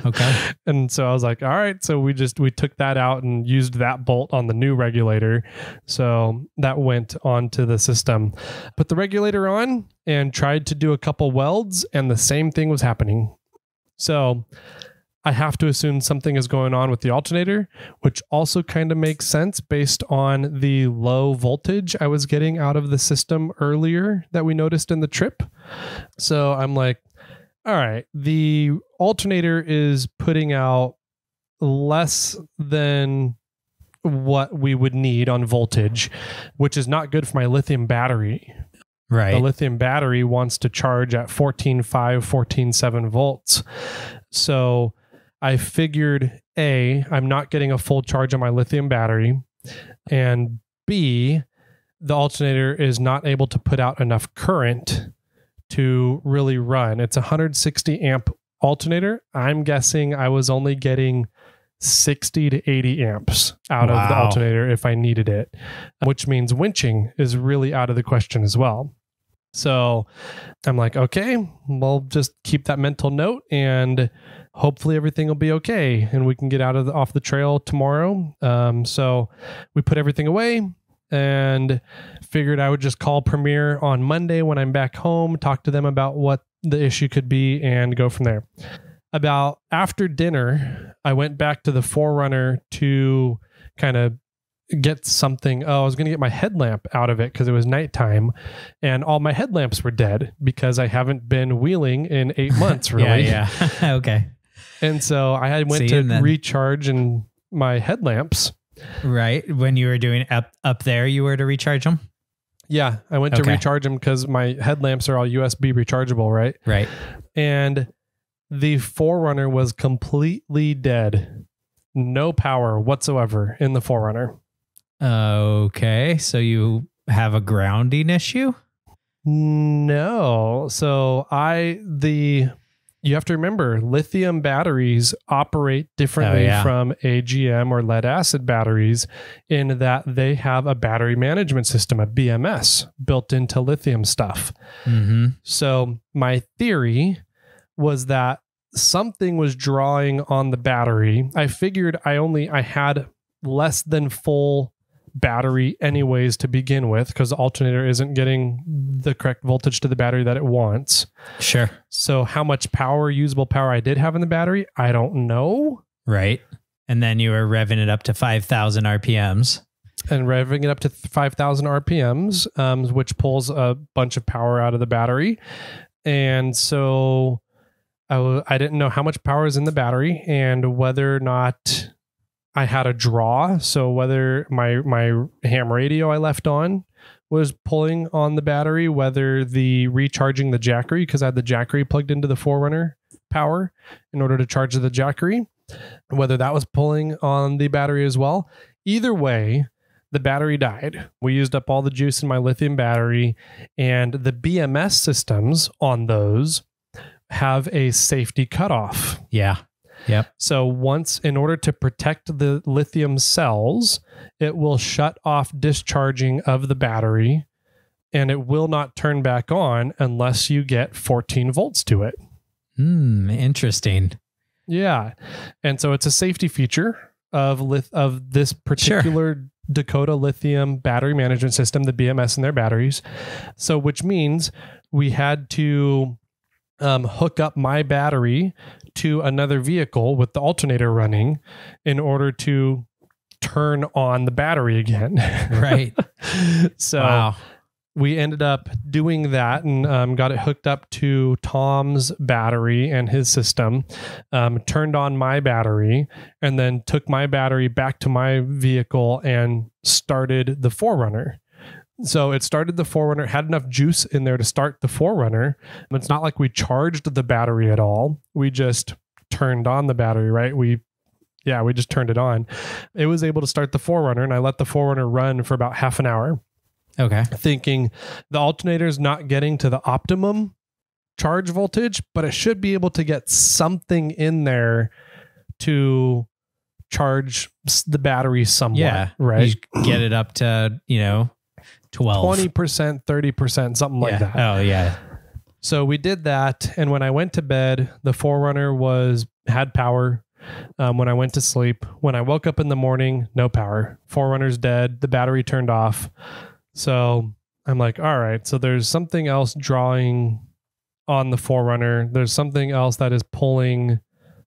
Okay. And so I was like, all right. So we took that out and used that bolt on the new regulator. So that went onto the system. Put the regulator on and tried to do a couple welds, and the same thing was happening. So I have to assume something is going on with the alternator, which also kind of makes sense based on the low voltage I was getting out of the system earlier that we noticed in the trip. So I'm like, all right, the alternator is putting out less than what we would need on voltage, which is not good for my lithium battery. Right. The lithium battery wants to charge at 14.5, 14.7 volts. So I figured A, I'm not getting a full charge on my lithium battery, and B, the alternator is not able to put out enough current to really run. It's a 160 amp alternator. I'm guessing I was only getting 60 to 80 amps out of the alternator if I needed it, which means winching is really out of the question as well. So I'm like, okay, we'll just keep that mental note and hopefully everything will be okay and we can get off the trail tomorrow. So we put everything away and figured I would just call Premier on Monday when I'm back home, talk to them about what the issue could be, and go from there. About after dinner, I went back to the Forerunner to kind of get something. I was going to get my headlamp out of it because it was nighttime and all my headlamps were dead because I haven't been wheeling in 8 months, really. Yeah. Okay. And so I went to recharge my headlamps. Right. When you were doing up there, you were to recharge them? Yeah. I went to recharge them because my headlamps are all USB rechargeable, right? Right. And the Forerunner was completely dead. No power whatsoever in the Forerunner. Okay. So you have a grounding issue? No. So you have to remember, lithium batteries operate differently from AGM or lead acid batteries in that they have a battery management system, a BMS, built into lithium stuff. Mm-hmm. So my theory was that something was drawing on the battery. I figured I had less than full battery anyways to begin with, because the alternator isn't getting the correct voltage to the battery that it wants. Sure. So how much usable power I did have in the battery, I don't know. Right. And then you were revving it up to 5,000 RPMs. And revving it up to 5,000 RPMs, which pulls a bunch of power out of the battery. And so I didn't know how much power is in the battery and whether or not I had a draw. So whether my ham radio I left on was pulling on the battery, whether the recharging the Jackery, because I had the Jackery plugged into the Forerunner power in order to charge the Jackery, whether that was pulling on the battery as well. Either way, the battery died. We used up all the juice in my lithium battery, and the BMS systems on those have a safety cutoff. Yeah. Yep. So in order to protect the lithium cells, it will shut off discharging of the battery, and it will not turn back on unless you get 14 volts to it. Interesting. Yeah. And so it's a safety feature of this particular Dakota lithium battery management system, the BMS in their batteries. So which means we had to hook up my battery to another vehicle with the alternator running in order to turn on the battery again. Right. So we ended up doing that and got it hooked up to Tom's battery and his system, turned on my battery, and then took my battery back to my vehicle and started the Forerunner. So it started the Forerunner, had enough juice in there to start the Forerunner. It's not like we charged the battery at all. We just turned on the battery, right? We just turned it on. It was able to start the Forerunner, and I let the Forerunner run for about half an hour. Okay. Thinking the alternator is not getting to the optimum charge voltage, but it should be able to get something in there to charge the battery somewhat. Yeah. Right. You get it up to, 12, 20%, 30%, something like that. Oh, yeah. So we did that. And when I went to bed, the Forerunner had power. When I went to sleep, when I woke up in the morning, no power. Forerunner's dead. The battery turned off. So I'm like, all right, so there's something else drawing on the Forerunner. There's something else that is pulling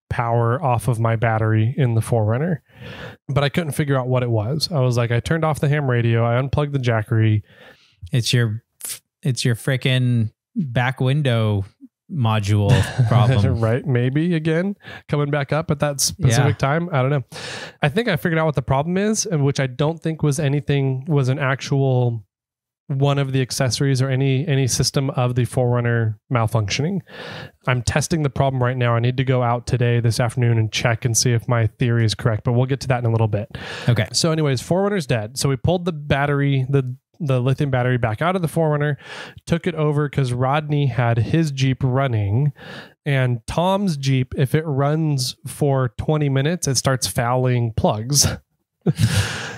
power off of my battery in the Forerunner, but I couldn't figure out what it was. I was like, I turned off the ham radio. I unplugged the Jackery. It's your freaking back window module problem. Right. Maybe again, coming back up at that specific time. I don't know. I think I figured out what the problem is, and which I don't think was an actual one of the accessories or any system of the Forerunner malfunctioning. I'm testing the problem right now. I need to go out this afternoon and check and see if my theory is correct, but we'll get to that in a little bit. Okay. So anyways, Forerunner's dead. So we pulled the battery, the lithium battery back out of the Forerunner, took it over because Rodney had his Jeep running, and Tom's Jeep, if it runs for 20 minutes, it starts fouling plugs.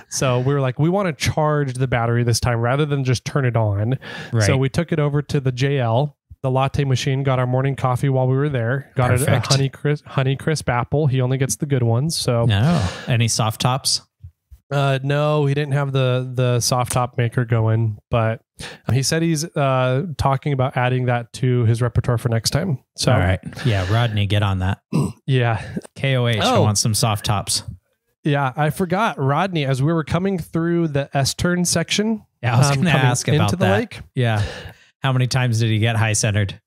So we were like, we want to charge the battery this time rather than just turn it on. Right. So we took it over to the JL, the latte machine, got our morning coffee while we were there, got it a honey crisp apple. He only gets the good ones. So no, any soft tops? No, he didn't have the soft top maker going, but he said he's talking about adding that to his repertoire for next time. So all right. Yeah. Rodney, get on that. Yeah. KOH, I want some soft tops. Yeah, I forgot, Rodney, as we were coming through the S-turn section. Yeah, I was going to ask about into the lake. Yeah. How many times did he get high centered?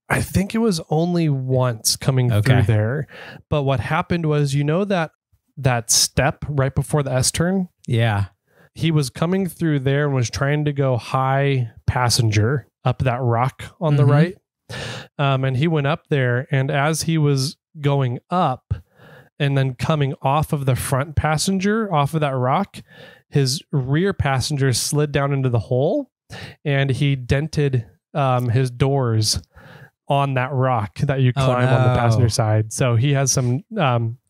I think it was only once coming through there. But what happened was, that step right before the S-turn? Yeah. He was coming through there and was trying to go high passenger up that rock on the right. And he went up there, and as he was going up, and then coming off of the front passenger, off of that rock, his rear passenger slid down into the hole, and he dented his doors on that rock that you climb on the passenger side. So he has some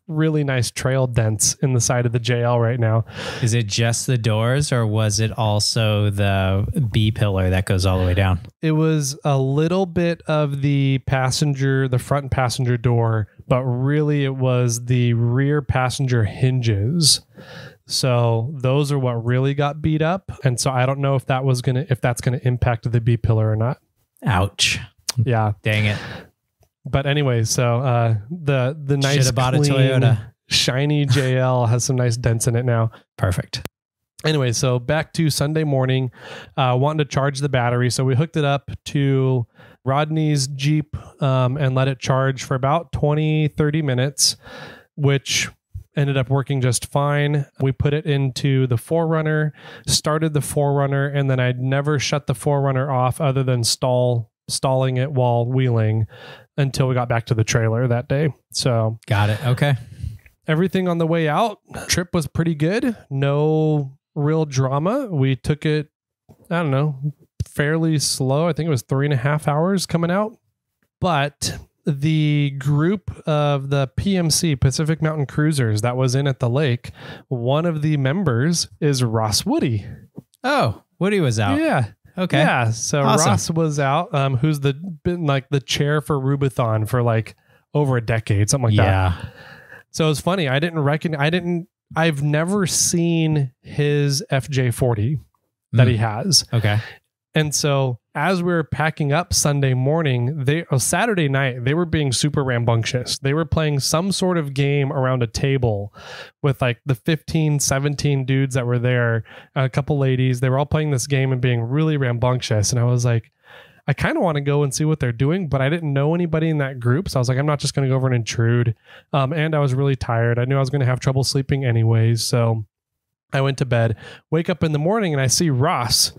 really nice trail dents in the side of the JL right now. Is it just the doors, or was it also the B pillar that goes all the way down? It was a little bit of the front passenger door, but really it was the rear passenger hinges. So those are what really got beat up. And so I don't know if that's going to impact the B pillar or not. Ouch. Yeah. Dang it. But anyway, so the nice, should have bought clean, a Toyota. Shiny JL has some nice dents in it now. Perfect. Anyway, so back to Sunday morning, wanting to charge the battery. So we hooked it up to Rodney's Jeep and let it charge for about 20, 30 minutes, which ended up working just fine. We put it into the 4Runner, started the 4Runner, and then I'd never shut the 4Runner off other than stalling it while wheeling until we got back to the trailer that day. So got it. Okay. Everything on the way out, trip was pretty good. No real drama. We took it, I don't know, fairly slow. I think it was 3.5 hours coming out. But the group of the PMC, Pacific Mountain Cruisers, that was in at the lake, one of the members is Ross Woody. Oh, Woody was out. Yeah. Okay. Yeah. So awesome. Ross was out, who's been like the chair for Rubathon for like over a decade, something like that. So it was funny. I've never seen his FJ40 that he has. Okay. And so as we were packing up Sunday morning, Saturday night, they were being super rambunctious. They were playing some sort of game around a table with like the 15, 17 dudes that were there, a couple ladies. They were all playing this game and being really rambunctious. And I was like, I kind of want to go and see what they're doing, but I didn't know anybody in that group. So I was like, I'm not just going to go over and intrude. And I was really tired. I knew I was going to have trouble sleeping anyways. So I went to bed, wake up in the morning, and I see Ross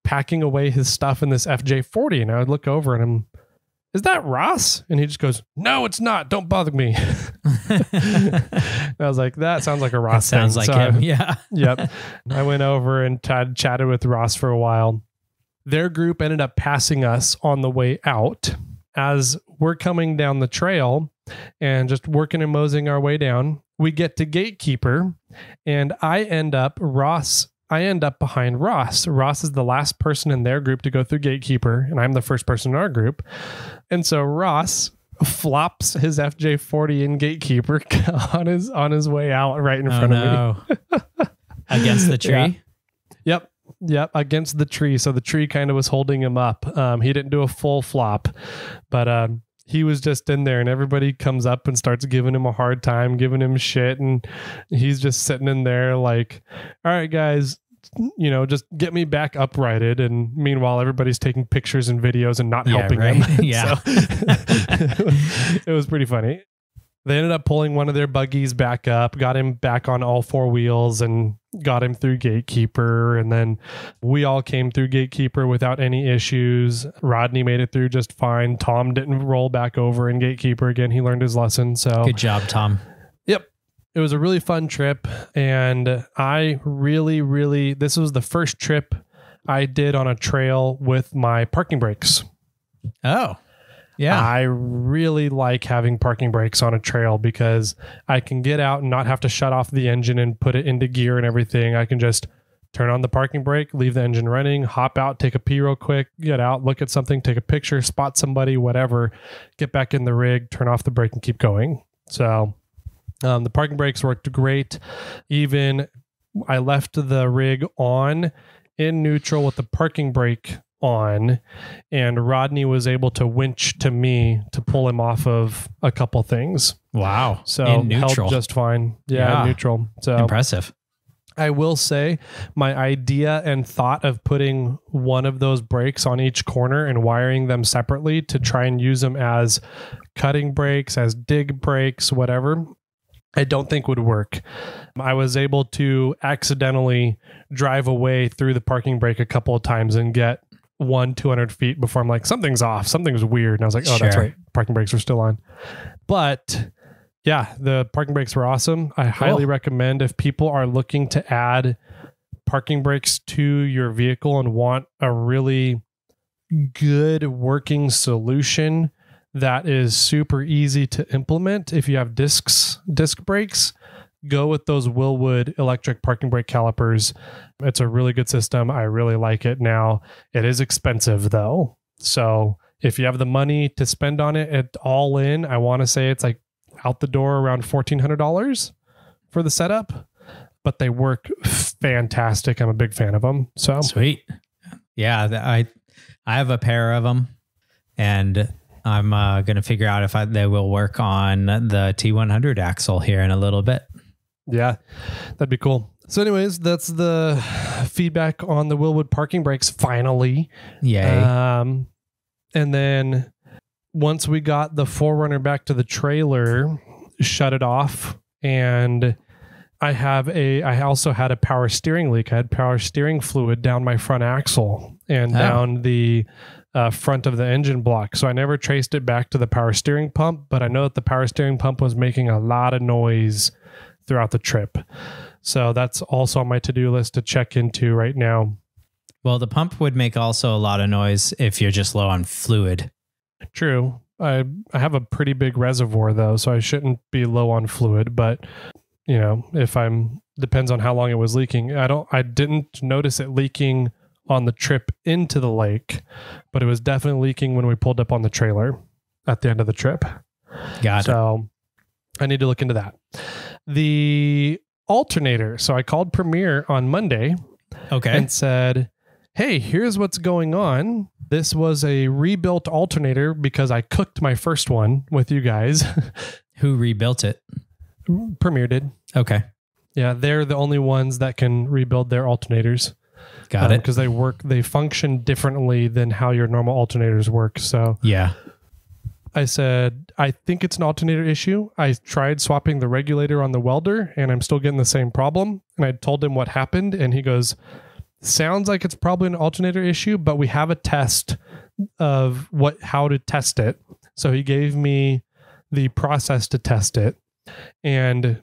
packing away his stuff in this FJ40. And I would look over and is that Ross? And he just goes, no, it's not. Don't bother me. I was like, that sounds like a Ross thing. Sounds like him. Yeah. Yep. I went over and chatted with Ross for a while. Their group ended up passing us on the way out as we're coming down the trail and just working and moseying our way down. We get to Gatekeeper and I end up behind Ross. Ross is the last person in their group to go through Gatekeeper, and I'm the first person in our group. And so Ross flops his FJ40 in Gatekeeper on his way out right in front of me. Against the tree? Yeah. Yep, against the tree. So the tree kind of was holding him up. He didn't do a full flop, but he was just in there, and everybody comes up and starts giving him a hard time, giving him shit. And he's just sitting in there like, all right, guys, just get me back uprighted. And meanwhile, everybody's taking pictures and videos and not helping him. Yeah. So, it was pretty funny. They ended up pulling one of their buggies back up, got him back on all four wheels and got him through Gatekeeper. And then we all came through Gatekeeper without any issues. Rodney made it through just fine. Tom didn't roll back over in Gatekeeper again. He learned his lesson. So good job, Tom. Yep. It was a really fun trip. And I really, this was the first trip I did on a trail with my parking brakes. Oh. Yeah. I really like having parking brakes on a trail because I can get out and not have to shut off the engine and put it into gear and everything. I can just turn on the parking brake, leave the engine running, hop out, take a pee real quick, get out, look at something, take a picture, spot somebody, whatever, get back in the rig, turn off the brake and keep going. So the parking brakes worked great. Even I left the rig on in neutral with the parking brake on, and Rodney was able to winch to me to pull him off of a couple things. Wow. So in neutral. held just fine. Yeah, in neutral. So impressive. I will say my idea and thought of putting one of those brakes on each corner and wiring them separately to try and use them as cutting brakes, as dig brakes, whatever, I don't think would work. I was able to accidentally drive away through the parking brake a couple of times and get 200 feet before I'm like, something's off, something's weird. And I was like, oh, that's right. Parking brakes are still on. But yeah, the parking brakes were awesome. I highly recommend if people are looking to add parking brakes to your vehicle and want a really good working solution that is super easy to implement. If you have disc brakes, go with those Willwood electric parking brake calipers. It's a really good system. I really like it now. It is expensive though. So if you have the money to spend on it all in, I want to say it's like out the door around $1,400 for the setup, but they work fantastic. I'm a big fan of them. So sweet. Yeah. I have a pair of them, and I'm going to figure out if they will work on the T100 axle here in a little bit. Yeah, that'd be cool. So anyways, that's the feedback on the Willwood parking brakes finally. Yay. And then once we got the 4Runner back to the trailer, shut it off. And I also had a power steering leak. I had power steering fluid down my front axle and down the front of the engine block. So I never traced it back to the power steering pump, but I know that the power steering pump was making a lot of noise throughout the trip. So that's also on my to-do list to check into right now. Well, the pump would make also a lot of noise if you're just low on fluid. True. I have a pretty big reservoir though, so I shouldn't be low on fluid, but you know, depends on how long it was leaking. I didn't notice it leaking on the trip into the lake, but it was definitely leaking when we pulled up on the trailer at the end of the trip. Got it. So I need to look into that. The alternator. So I called Premier on Monday and said, hey, here's what's going on. This was a rebuilt alternator because I cooked my first one with you guys. Who rebuilt it? Premier did. Okay. Yeah, they're the only ones that can rebuild their alternators. Got it. Because they function differently than how your normal alternators work. So yeah. I said, I think it's an alternator issue. I tried swapping the regulator on the welder and I'm still getting the same problem. And I told him what happened and he goes, sounds like it's probably an alternator issue, but we have a test of how to test it. So he gave me the process to test it and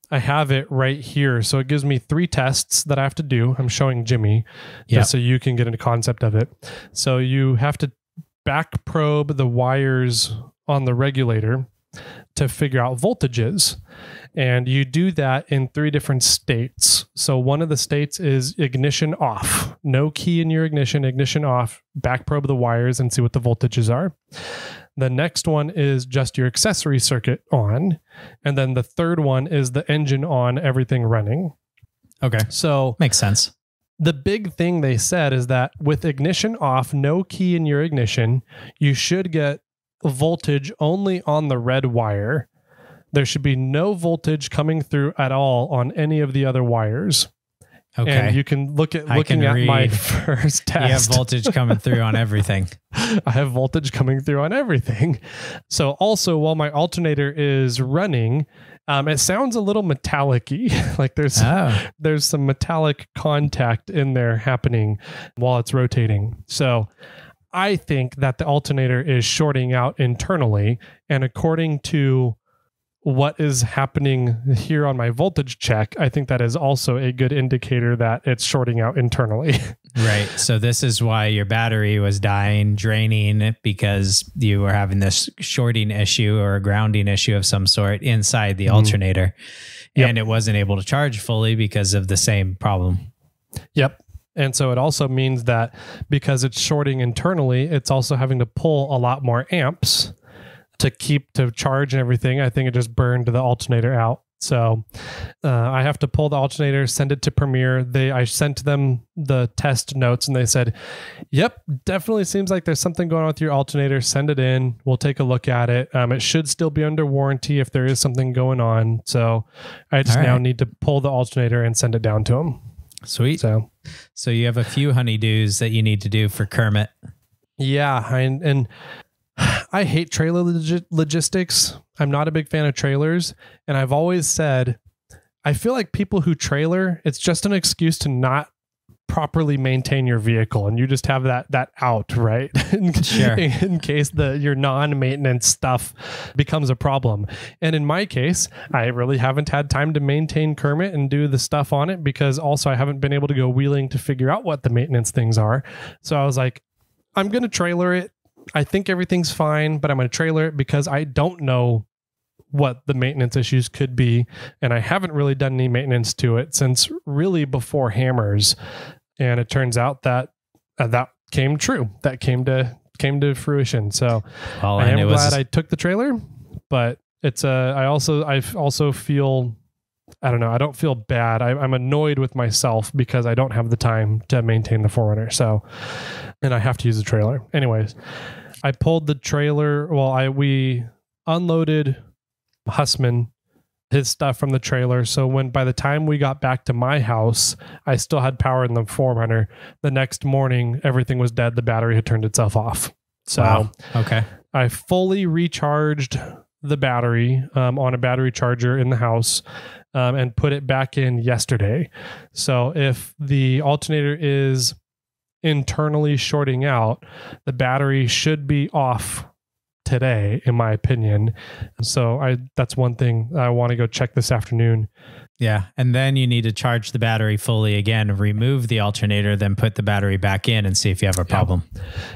I have it right here. So it gives me 3 tests that I have to do. I'm showing Jimmy just so you can get a concept of it. So you have to back probe the wires on the regulator to figure out voltages. And you do that in 3 different states. So one of the states is ignition off. No key in your ignition off. Back probe the wires and see what the voltages are. The next one is just your accessory circuit on. And then the third one is the engine on, everything running. Okay. So makes sense. The big thing they said is that with ignition off, no key in your ignition, you should get voltage only on the red wire. There should be no voltage coming through at all on any of the other wires. Okay. And you can looking at my first test. You have voltage coming through on everything. I have voltage coming through on everything. So also while my alternator is running, it sounds a little metallic-y. Like there's some metallic contact in there happening while it's rotating. So I think that the alternator is shorting out internally. And according to what is happening here on my voltage check, I think that is also a good indicator that it's shorting out internally. Right. So this is why your battery was draining because you were having this shorting issue or a grounding issue of some sort inside the alternator. And it wasn't able to charge fully because of the same problem. Yep. And so it also means that because it's shorting internally, it's also having to pull a lot more amps to charge and everything. I think it just burned the alternator out. So I have to pull the alternator, send it to Premier. I sent them the test notes and they said, yep, definitely seems like there's something going on with your alternator. Send it in. We'll take a look at it. It should still be under warranty if there is something going on. So I just now need to pull the alternator and send it down to them. Sweet. So you have a few honeydews that you need to do for Kermit. Yeah. And I hate trailer logistics. I'm not a big fan of trailers. And I've always said, I feel like people who trailer, it's just an excuse to not properly maintain your vehicle. And you just have that out, right? Sure. In case your non-maintenance stuff becomes a problem. And in my case, I really haven't had time to maintain Kermit and do the stuff on it because also I haven't been able to go wheeling to figure out what the maintenance things are. So I was like, I'm going to trailer it. I think everything's fine, but I'm going to trailer it because I don't know what the maintenance issues could be. And I haven't really done any maintenance to it since really before hammers. And it turns out that that came true. That came to fruition. So I am glad I took the trailer, but it's I also feel, I don't know. I don't feel bad. I'm annoyed with myself because I don't have the time to maintain the 4Runner. So, and I have to use the trailer. Anyways, I pulled the trailer. Well, we unloaded Hussman, his stuff from the trailer. So by the time we got back to my house, I still had power in the 4Runner. The next morning, everything was dead. The battery had turned itself off. So wow. Okay. I fully recharged the battery on a battery charger in the house and put it back in yesterday. So if the alternator is internally shorting out, the battery should be off today, in my opinion. So that's one thing I want to go check this afternoon. Yeah. And then you need to charge the battery fully again, remove the alternator, then put the battery back in and see if you have a problem.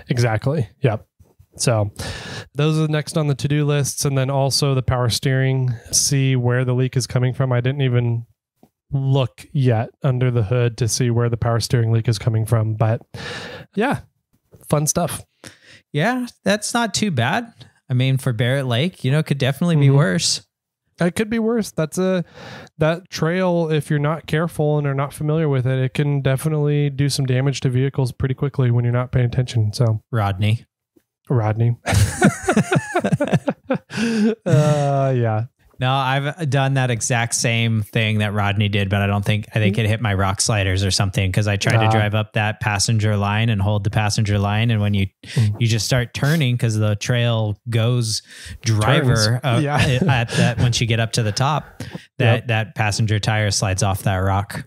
Exactly. Yep. So those are next on the to-do lists. And then also the power steering, see where the leak is coming from. I didn't even look yet under the hood to see where the power steering leak is coming from. But yeah, fun stuff. Yeah, that's not too bad. I mean, for Barrett Lake, it could definitely be worse. It could be worse. That trail, if you're not careful and are not familiar with it, it can definitely do some damage to vehicles pretty quickly when you're not paying attention. So Rodney. Yeah. No, I've done that exact same thing that Rodney did, but I think it hit my rock sliders or something because I tried to drive up that passenger line and hold the passenger line. And when you just start turning because the trail goes driver at that, once you get up to the top, that passenger tire slides off that rock.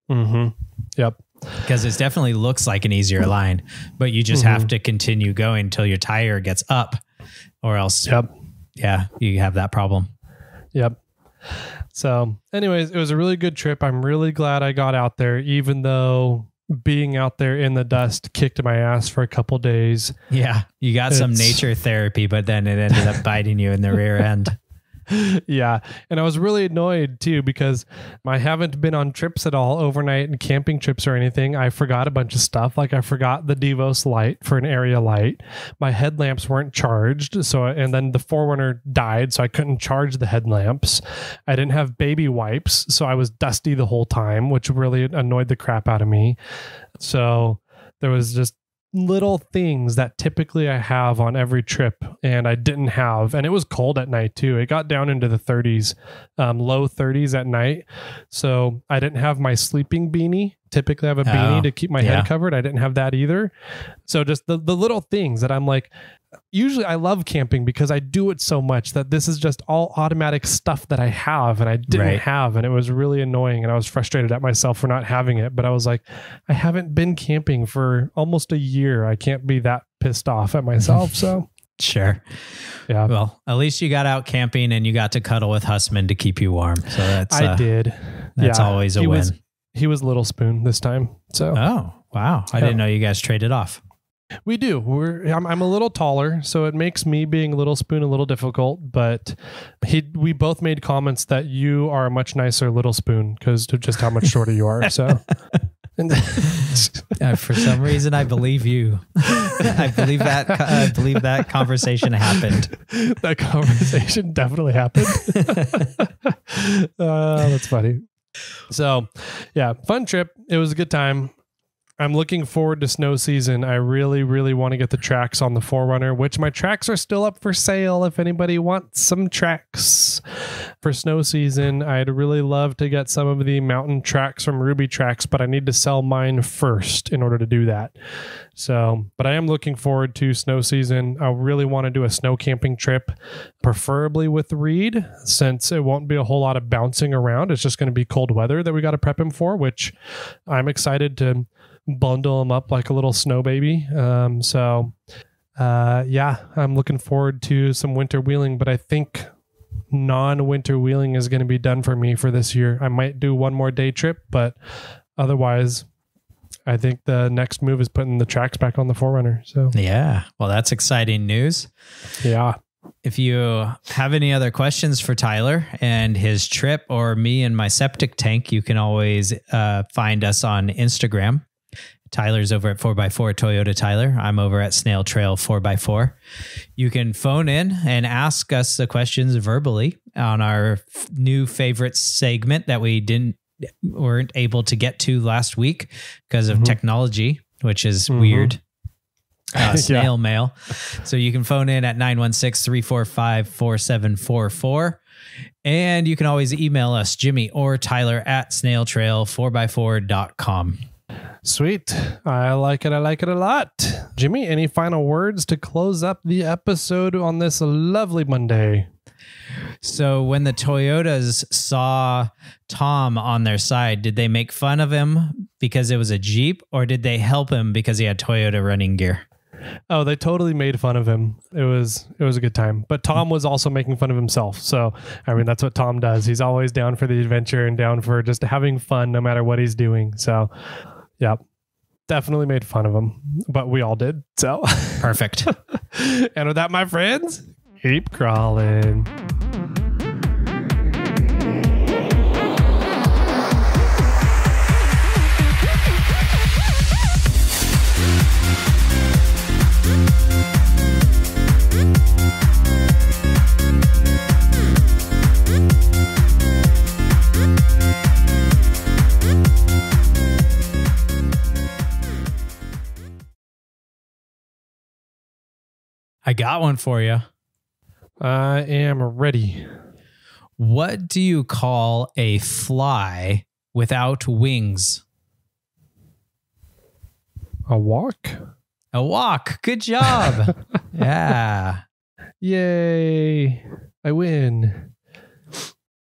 Mm-hmm. Yep. Because it definitely looks like an easier line, but you just have to continue going until your tire gets up or else, you have that problem. Yep. So anyways, it was a really good trip. I'm really glad I got out there, even though being out there in the dust kicked my ass for a couple days. Yeah. You got some nature therapy, but then it ended up biting you in the rear end. Yeah. And I was really annoyed too, because I haven't been on trips at all, overnight and camping trips or anything. I forgot a bunch of stuff. Like I forgot the Devos light for an area light. My headlamps weren't charged. And then the 4Runner died, so I couldn't charge the headlamps. I didn't have baby wipes, so I was dusty the whole time, which really annoyed the crap out of me. So there was just little things that typically I have on every trip and I didn't have. And it was cold at night too. It got down into the 30s, low 30s at night. So I didn't have my sleeping beanie. Typically I have a beanie to keep my head covered. I didn't have that either. So just the little things that I'm like, usually I love camping because I do it so much that this is just all automatic stuff that I have and I didn't have. And it was really annoying. And I was frustrated at myself for not having it. But I was like, I haven't been camping for almost a year. I can't be that pissed off at myself. So sure. Yeah. Well, at least you got out camping and you got to cuddle with Hussman to keep you warm. So I did. That's always a win. He was Little Spoon this time. So oh, wow. I didn't know you guys traded off. We do. I'm a little taller, so it makes me being Little Spoon a little difficult. But we both made comments that you are a much nicer Little Spoon because of just how much shorter you are. So, for some reason, I believe you. I believe that conversation happened. That conversation definitely happened. That's funny. So, yeah, fun trip. It was a good time. I'm looking forward to snow season. I really, really want to get the tracks on the 4Runner, which my tracks are still up for sale. If anybody wants some tracks for snow season, I'd really love to get some of the mountain tracks from Ruby Tracks, but I need to sell mine first in order to do that. So, but I am looking forward to snow season. I really want to do a snow camping trip, preferably with Reed, since it won't be a whole lot of bouncing around. It's just going to be cold weather that we got to prep him for, which I'm excited to bundle him up like a little snow baby. I'm looking forward to some winter wheeling, but I think non-winter wheeling is going to be done for me for this year. I might do one more day trip, but otherwise I think the next move is putting the tracks back on the 4Runner. So Yeah. Well, that's exciting news. yeah. If you have any other questions for Tyler and his trip or me and my septic tank, you can always find us on Instagram. Tyler's over at 4x4 Toyota Tyler. I'm over at SnailTrail4x4. You can phone in and ask us the questions verbally on our new favorite segment that we weren't able to get to last week because of technology, which is weird. Snail mail. So you can phone in at 916-345-4744. And you can always email us, Jimmy or Tyler, at SnailTrail4x4.com. Sweet. I like it. I like it a lot. Jimmy, any final words to close up the episode on this lovely Monday? So when the Toyotas saw Tom on their side, did they make fun of him because it was a Jeep, or did they help him because he had Toyota running gear? Oh, they totally made fun of him. It was a good time. But Tom was also making fun of himself. So, I mean, that's what Tom does. He's always down for the adventure and down for just having fun no matter what he's doing. So, yeah, definitely made fun of him. But we all did. So, perfect. And with that, my friends, keep crawling. I got one for you. I am ready. What do you call a fly without wings? A walk? A walk. Good job. Yeah. Yay. I win.